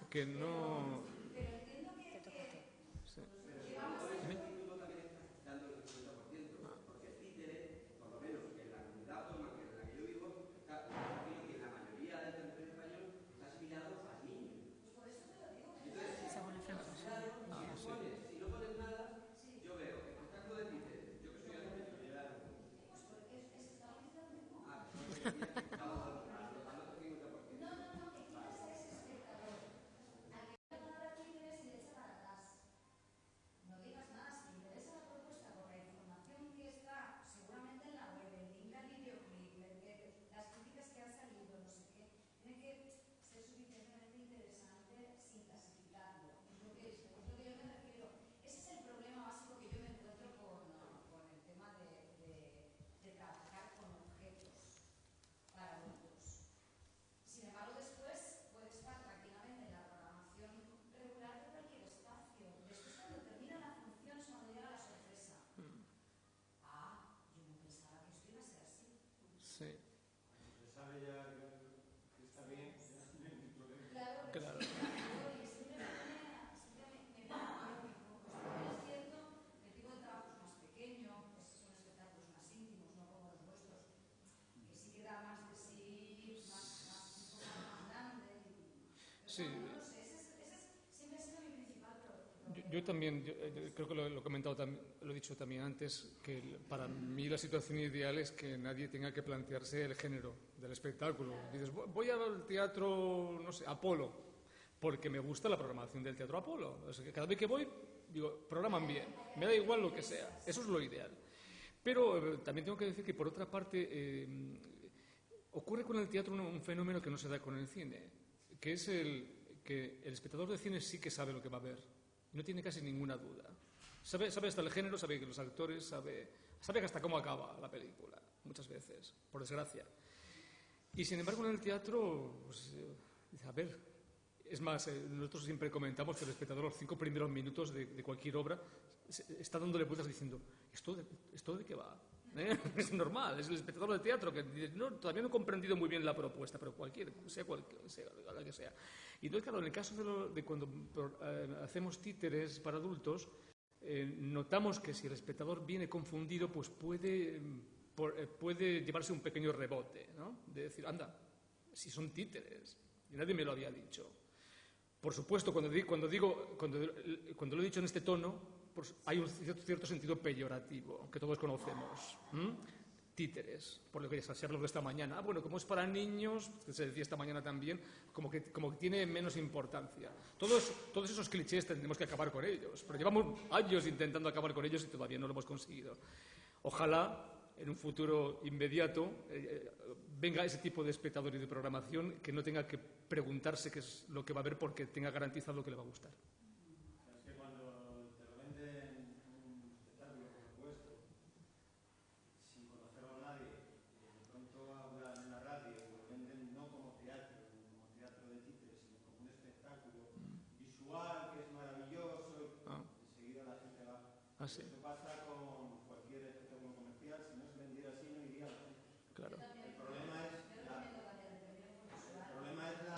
que no... Sí. Según la franja. No digas nada, si te interesa la propuesta por la información que está seguramente en la web, el link al videoclip, las críticas que han salido, no sé qué, tiene que ser suficientemente interesante sin clasificarlo. Es lo que yo me refiero. Ese es el problema básico que yo me encuentro con el tema de trabajar con objetos para adultos. Sin embargo, después puede estar tranquilamente en la programación regular de cualquier espacio. Después, cuando termina la función, es cuando llega la sorpresa. Yo no pensaba que esto iba a ser así. Sí. Se sabe ya que está bien, ya no hay ningún problema. Claro. Y siempre me preocupa un poco. Es cierto que el tipo de trabajo es más pequeño, son espectáculos más íntimos, no como los vuestros, que sí que da más de sí, más grande. Sí. No lo sé, ese siempre ha sido mi principal problema. Yo también, creo que lo he comentado, lo he dicho también antes, que para mí la situación ideal es que nadie tenga que plantearse el género del espectáculo. Dices, voy al teatro, no sé, Apolo, porque me gusta la programación del teatro Apolo. O sea, que cada vez que voy, digo, programan bien, me da igual lo que sea, eso es lo ideal. Pero también tengo que decir que, por otra parte, ocurre con el teatro un fenómeno que no se da con el cine, que es que el espectador de cine sí que sabe lo que va a ver. No tiene casi ninguna duda. Sabe hasta el género, sabe que los actores, sabe que hasta cómo acaba la película, muchas veces, por desgracia. Y sin embargo en el teatro, pues, a ver, es más, nosotros siempre comentamos que el espectador los 5 primeros minutos de cualquier obra está dándole vueltas diciendo, ¿esto de qué va? Es normal, es el espectador del teatro que dice, todavía no he comprendido muy bien la propuesta, pero sea la que sea. Y entonces, claro, en el caso de cuando hacemos títeres para adultos, notamos que si el espectador viene confundido, pues puede llevarse un pequeño rebote, ¿no? De decir, anda, si son títeres, y nadie me lo había dicho. Por supuesto, cuando lo he dicho en este tono, pues hay un cierto sentido peyorativo que todos conocemos. Títeres, por lo que se habló esta mañana. Bueno, como es para niños, que se decía esta mañana también, como que tiene menos importancia. Todos esos clichés tendremos que acabar con ellos, pero llevamos años intentando acabar con ellos y todavía no lo hemos conseguido. Ojalá en un futuro inmediato venga ese tipo de espectador y de programación que no tenga que preguntarse qué es lo que va a ver porque tenga garantizado que le va a gustar. Es que cuando te lo venden un espectáculo como el vuestro, sin conocerlo a nadie, y de pronto hablan en la radio y lo venden no como teatro de títeres, sino como un espectáculo visual que es maravilloso, enseguida la gente va. Sí. Esto pasa con cualquier espectáculo comercial, si no se vendiera así no iría a la gente. Claro. El problema es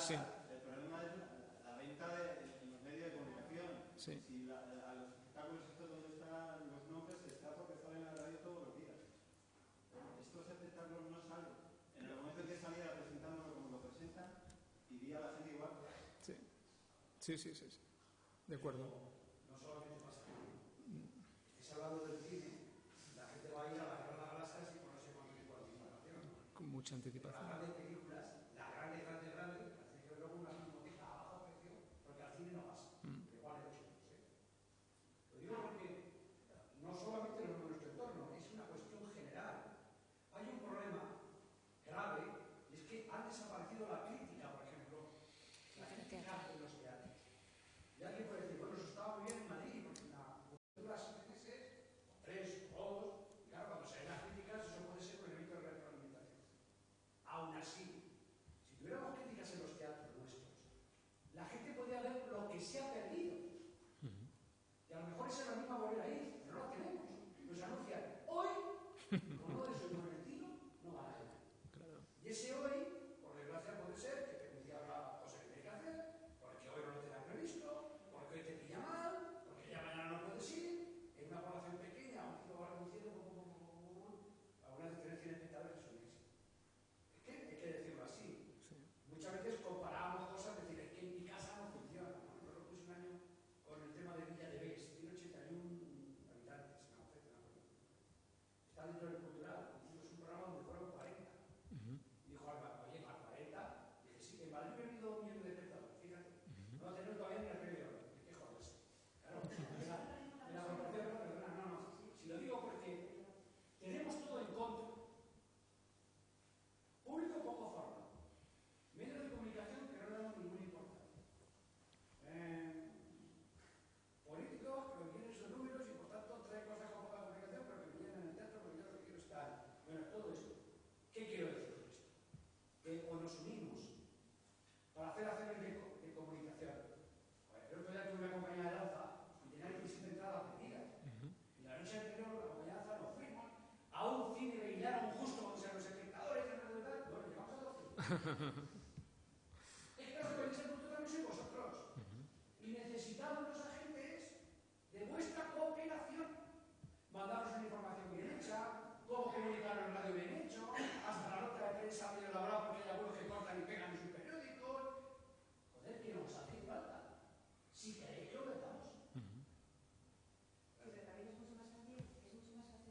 Sí. la venta en los medios de comunicación. Sí. Si a los espectáculos estos donde están los nombres está porque salen en la radio todos los días. Estos espectáculos no salen. En el momento en que saliera presentándolo como lo presentan, iría la gente igual. Sí. De acuerdo. No solamente pasa aquí. Estás hablando del cine, la gente va a ir a la Guerra de las Galaxias y con no sé cuánto tipo de anticipación. Con mucha anticipación. Las grandes películas, las grandes, parece que luego una filmoteca a bajo precio, porque al cine no pasa. Pero igual de 8 euros. Lo digo porque no solamente en nuestro entorno, es una cuestión general. Hay un problema grave, y es que han desaparecido la crítica, por ejemplo, la crítica de los teatros. Y alguien puede decir, bueno, eso estaba muy bien en Madrid, porque en las veces, 3 o 2, y claro, cuando se ven las críticas, eso puede ser un elemento de retroalimentación. Aún así, Es que los que venís al futuro también sois vosotros. Y necesitamos los agentes de vuestra cooperación. Mandaros una información bien hecha, cómo comunicar en radio bien hecho, hasta la nota de prensa bien elaborada porque hay algunos que cortan y pegan en sus periódicos. Joder, que nos hace falta. Si queréis que lo metamos. Pero también es mucho más fácil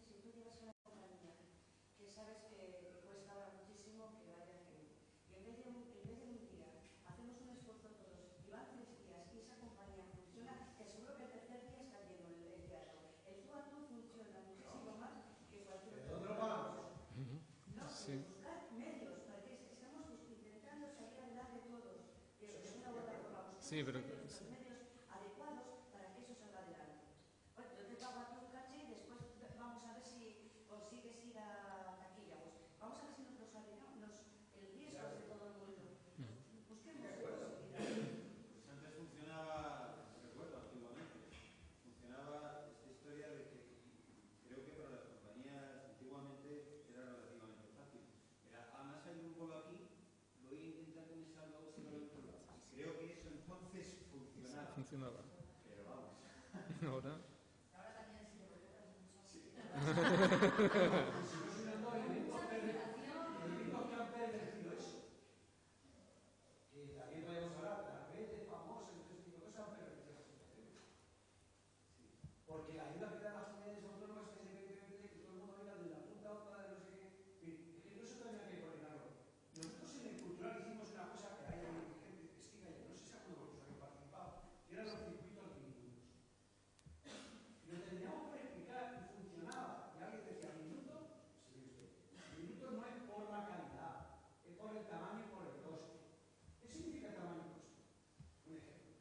si tú llevas una compañía que sabes que cuesta ahora muchísimo que vaya gente. Y en vez de un día hacemos un esfuerzo todos y van 3 días y esa compañía funciona, que seguro que el tercer día está lleno el teatro. El tú a tú funciona muchísimo más que cualquier otro. ¿Dónde lo pagamos? No, Sí. buscar medios, porque estamos intentando salir adelante todos. Pero es una buena forma. Sí, pero... Los medios adecuados para que eso salga adelante. Bueno, yo te pago a ti un caché y después vamos a ver si consigues ir a taquilla. Pues vamos a ver si nos alineamos el riesgo de todo el mundo. Busquemos posibilidades. Pues antes funcionaba, recuerdo antiguamente, funcionaba esta historia de que creo que para las compañías antiguamente era relativamente fácil. Era, además hay un pueblo aquí, voy a intentar que me salga otro del otro lado. Y creo que eso entonces funcionaba. Funcionaba. Pero vamos. Ahora... Ahora también sí, sí. Que también podemos hablar de las redes famosas y todo ese tipo de cosas, pero porque la ayuda que dan las comunidades autónomas es evidentemente que todo el mundo venga de la punta a otra de no sé qué. Es que no eso también hay que coordinarlo. Nosotros en el cultural hicimos una cosa que hay gente testiga y no sé si alguno de vosotros habéis participado, que eran los circuitos minutos. Lo tendríamos por explicar y funcionaba. Y alguien decía, minuto, sí, minuto no es por la calidad, es por el tamaño y por el coste. ¿Qué significa tamaño y coste? Un ejemplo.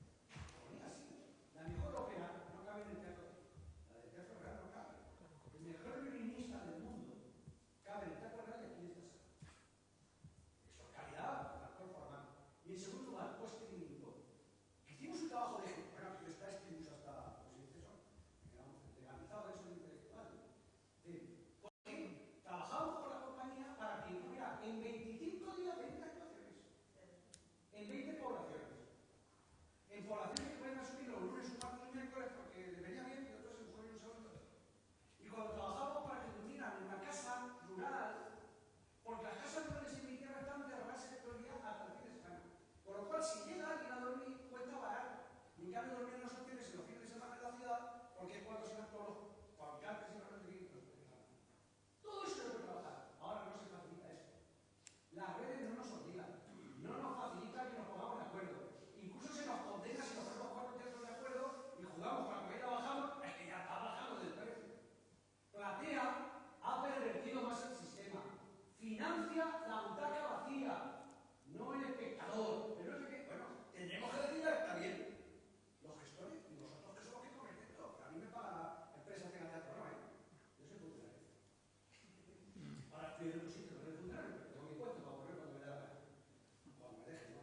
Ponía así. La mejor ópera no cabe en el teatro. La del teatro real no cabe. El mejor violinista del mundo cabe en el teatro real y aquí en esta sala. Eso es calidad, factor formal. Y en segundo lugar, coste de minuto. Hicimos un trabajo de, bueno, que está incluso hasta, pues eso, digamos, legalizado eso de intelectual. Porque trabajamos con la compañía para que incluyera en 25 días 20 actuaciones. En 20 poblaciones. En poblaciones que pueden asumir los lunes, un martes y un miércoles porque les venía bien y otros el jueves y un sábado. Y cuando trabajamos para que durmieran en una casa rural, porque las casas rurales en mi tierra están de rogarse todo el día hasta el fin de semana. Por lo cual, si llega alguien a dormir, cuesta barato. Y en cambio, dormir en los hoteles en los fines de semana en la ciudad, porque es cuando se dan todos los fabricantes y los requisitos. Todo eso es lo que trabajar. Ahora no se facilita eso. Las redes no nos obligan, no nos facilitan que nos pongamos de acuerdo. Incluso se nos condena si nos ponemos 4 teatros de acuerdo y jugamos con la comida bajando, es que ya está bajando del precio. Platea ha pervertido más el sistema. Financia la butaca vacía, no el espectador. Pero no sé qué. Bueno, tendremos que decir está bien. Los gestores y vosotros que somos que comen esto. Que a mí me paga la empresa que gana teatro, no, ¿eh? Yo soy funcionario. Ahora estoy en otro sitio, no soy funcionario, pero tengo mi puesto para correr cuando me da la gana. Cuando me dejen, ¿no?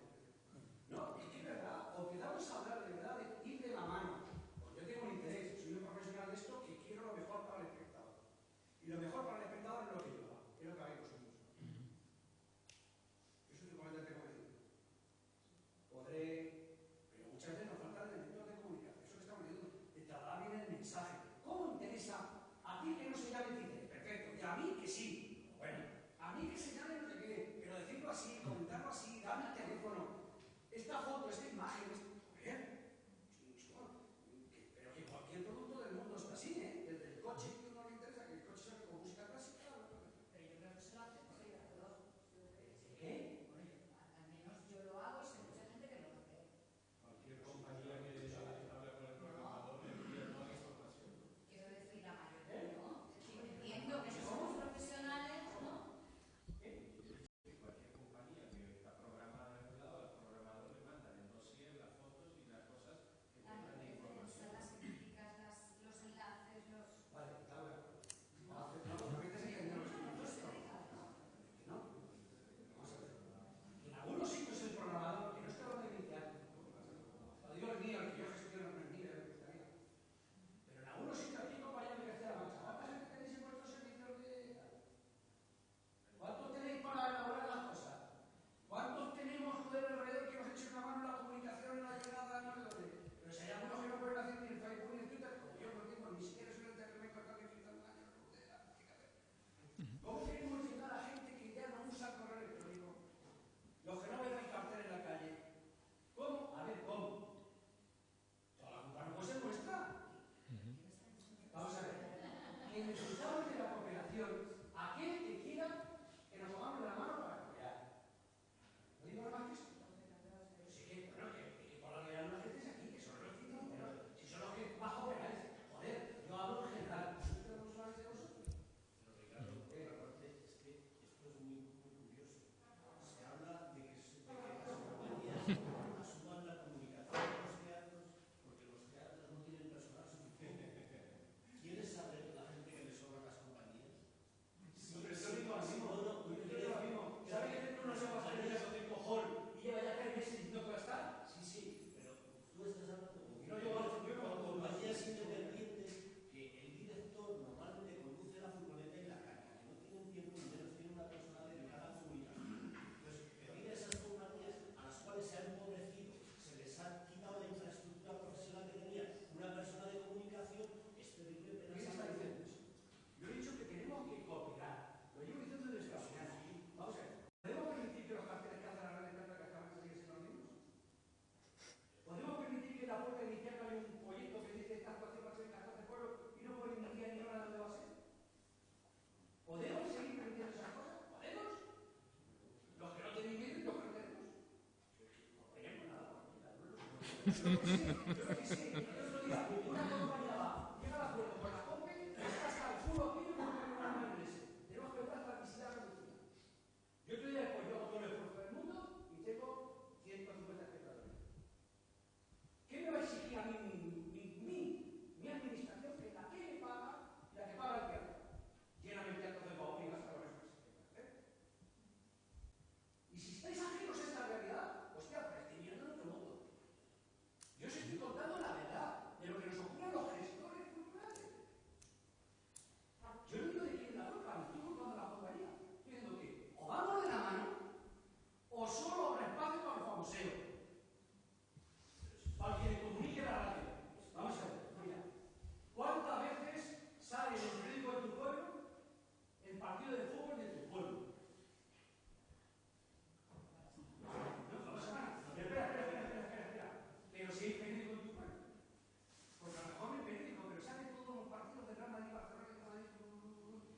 No, es que es verdad. O quedamos a hablar de verdad de ir de la mano. Porque yo tengo un interés, soy un profesional de esto que quiero lo mejor para el espectador. Y lo mejor para el espectador es lo que yo hago, es lo que habéis vosotros. Eso estoy completamente convencido. Podré, pero muchas veces nos falta elementos de comunicación. Eso que estamos diciendo, de trasladar bien el mensaje. ¿Cómo interesa a ti que no se llame Tite? Perfecto. Y a mí que sí. Bueno, a mí que se llame no sé qué. Pero decirlo así, comentarlo así, darme el teléfono. Esta foto, esta imagen, bien. Pero que cualquier producto del mundo está así, ¿eh? Desde el coche que uno le interesa, que el coche sale con música clásica. Pero yo creo que se lo hace, ¿Qué? al menos yo lo hago y sé mucha gente que lo hace. Cualquier compañía que habla con el programador le envía toda la información. Quiero decir, la mayoría, ¿no? Es decir, entiendo que somos profesionales que necesitamos de la cooperación, aquel que quiera que nos pongamos de la mano para cooperar. ¿No digo nada más que esto? Sí, que, bueno, que por la realidad no gente aquí, que son los que tienen dinero. Si son los que más cooperáis, joder, yo hablo en general. ¿No solamente de vosotros? Pero Ricardo, aparte es que esto es muy curioso. Se habla de que las compañías asuman la comunicación de los teatros porque los teatros no tienen personal suficiente. ¿Quieres saber la gente que le sobran las compañías? Sí, pero yo digo así, no, no, yo te digo así. ¿Sabes que dentro de unas compañías o tengo hall y lleva ya 3 meses y no puede estar? Sí, sí, pero tú estás hablando Y no llevo con compañías independientes que el director normalmente conduce la furgoneta y la carga, que no tienen tiempo ni menos tienen una persona dedicada a comunicación. Entonces, pedir a esas compañías a las cuales se han empobrecido, se les ha quitado la infraestructura profesional que tenía una persona de comunicación, es pedirle penas ¿Quién a está la diciendo eso? Yo he dicho que tenemos que cooperar. Lo llevo diciendo desde esta mañana. Vamos a ver. ¿Podemos permitir que los carteles que hacen la red de plata que acaban de seguir siendo los mismos? ¿Podemos permitir que en la puerta inicial no haya un proyecto que dice esta actuación va a ser en Casas del Pueblo y no pone ni día ni hora dónde va a ser? ¿Podemos seguir permitiendo esas cosas? ¿Podemos? Los que no tienen miedo y los que no tenemos. No tenemos nada. Yo lo que sé, que el otro día una compañía va, llega al acuerdo con la COPE, está hasta el culo aquello porque no van a inglés. Tenemos que entrar para visitar la oficina. Yo otro día pues yo hago todo el esfuerzo del mundo y tengo 150 espectadores. ¿Qué me va a exigir a mí mi administración, que es la que me paga y la que paga el teatro? Lléname el teatro del vagón y gasta lo resto que se tenga que hacer. Y si estáis ajenos a esta realidad, hostia, pues estoy viendo en otro mundo. Yo os estoy contando la verdad de lo que nos ocurre a los gestores culturales. Yo no digo de quién la culpa, no estoy culpando a la compañía. Estoy diciendo que o vamos de la mano o solo habrá espacio para los famoseos. Para quien comunique la radio. Vamos a ver, mira. ¿Cuántas veces sale en el periódico de tu pueblo el partido de fútbol de tu pueblo? No, vamos a ver. Espera. Pero si hay periódico en tu pueblo. Porque a lo mejor no hay periódico, pero salen todos los partidos de Real Madrid, Barcelona, Madrid.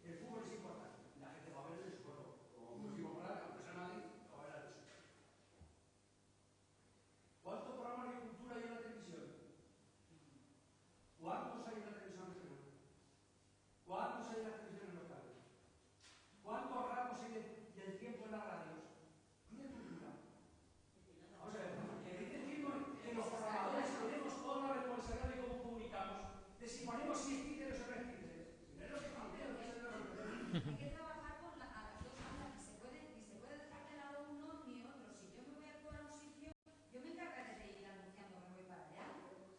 El fútbol es importante. La gente va a ver el de su pueblo. Como último plan, aunque sea Madrid, lo va a ver el de su pueblo. ¿Cuántos programas de cultura hay en la televisión? ¿Cuántos hay en la televisión regional? ¿Cuántos hay en las televisiones locales? ¿Cuántos ramos hay del tiempo en las radios? ¿Qué cultura? Vamos a ver, que dice Timo que los programadores tenemos toda la responsabilidad de cómo comunicamos, de si ponemos si es títeres o no es títeres. Es lo que planteo, que es el error. Hay que trabajar con a las dos bandas, ni se puede dejar de lado uno ni otro. Si yo me voy a actuar a un sitio, yo me encargaré de ir anunciando que voy para allá.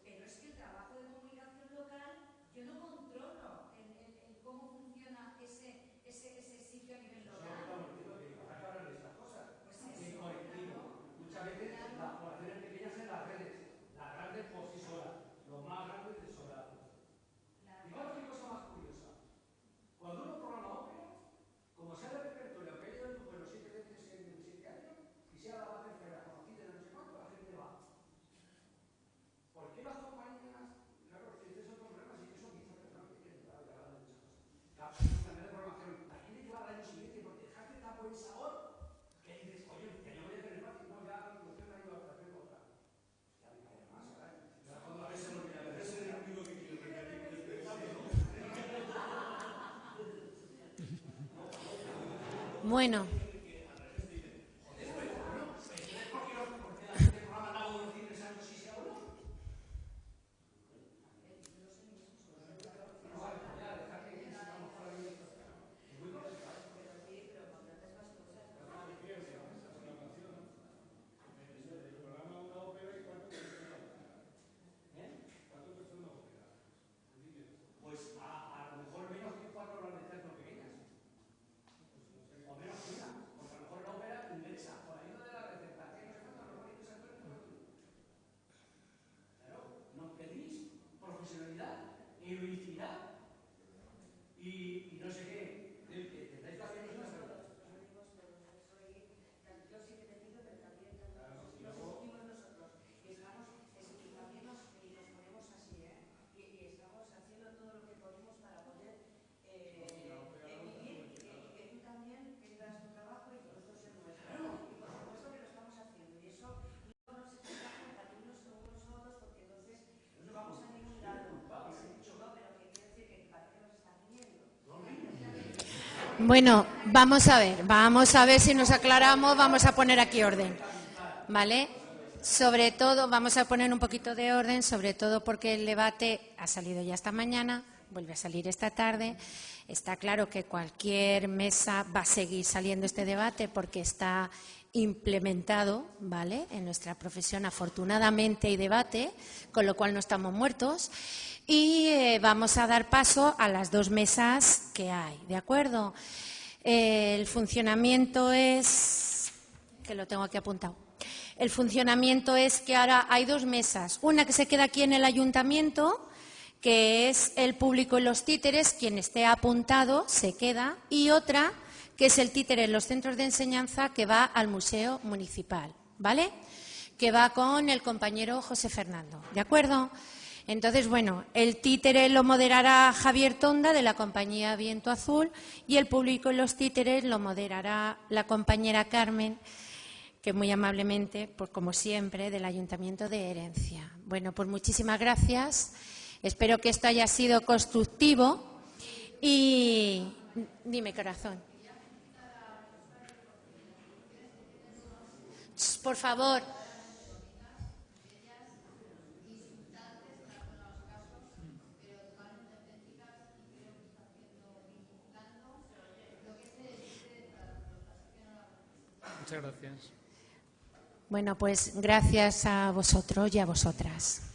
Pero es que el trabajo de comunicación local, yo no controlo el cómo funciona ese sitio a nivel local. Muchas veces las poblaciones pequeñas en las redes, las grandes por sí solas, los más grandes desolados. Fijaros qué cosa más curiosa. Cuando uno programa ópera, como sea de repertorio, que haya ido en tu pueblo 7 veces en 7 años, y sea la base fuera conocida de no sé cuánto, la gente va. ¿Por qué las compañías? Claro, este es otro problema, si es que son 15 personas que tienen que estar hablando de muchas cosas. Claro, también de programación. La gente que va al año siguiente, porque dejaste tan buen sabor, que dices, oye, que yo voy a tener fácil, no, ya la producción ha ido a otra, tengo otra. Ya me cae más, ¿sabes? Cuando a veces lo que ya es el enemigo que quiere repetir. Bueno. Pues a lo mejor menos que 4 horas de teatro pequeñas. O menos que una. Bueno, vamos a ver si nos aclaramos, vamos a poner aquí orden, ¿vale? Sobre todo, vamos a poner un poquito de orden, sobre todo porque el debate ha salido ya esta mañana, vuelve a salir esta tarde. Está claro que cualquier mesa va a seguir saliendo este debate porque está implementado, ¿vale? En nuestra profesión, afortunadamente, hay debate, con lo cual no estamos muertos. Y vamos a dar paso a las dos mesas que hay, ¿de acuerdo? El funcionamiento es, que lo tengo aquí apuntado, el funcionamiento es que ahora hay dos mesas, una que se queda aquí en el ayuntamiento, que es el público y los títeres, quien esté apuntado se queda, y otra que es el títere en los centros de enseñanza, que va al Museo Municipal, ¿vale? Que va con el compañero José Fernando, ¿de acuerdo? Entonces, bueno, el títere lo moderará Javier Tonda, de la compañía Viento Azul, y el público y los títeres lo moderará la compañera Carmen, que muy amablemente, pues como siempre, del Ayuntamiento de Herencia. Bueno, pues muchísimas gracias. Espero que esto haya sido constructivo y... Dime, corazón. Por favor. Muchas gracias. Bueno, pues gracias a vosotros y a vosotras.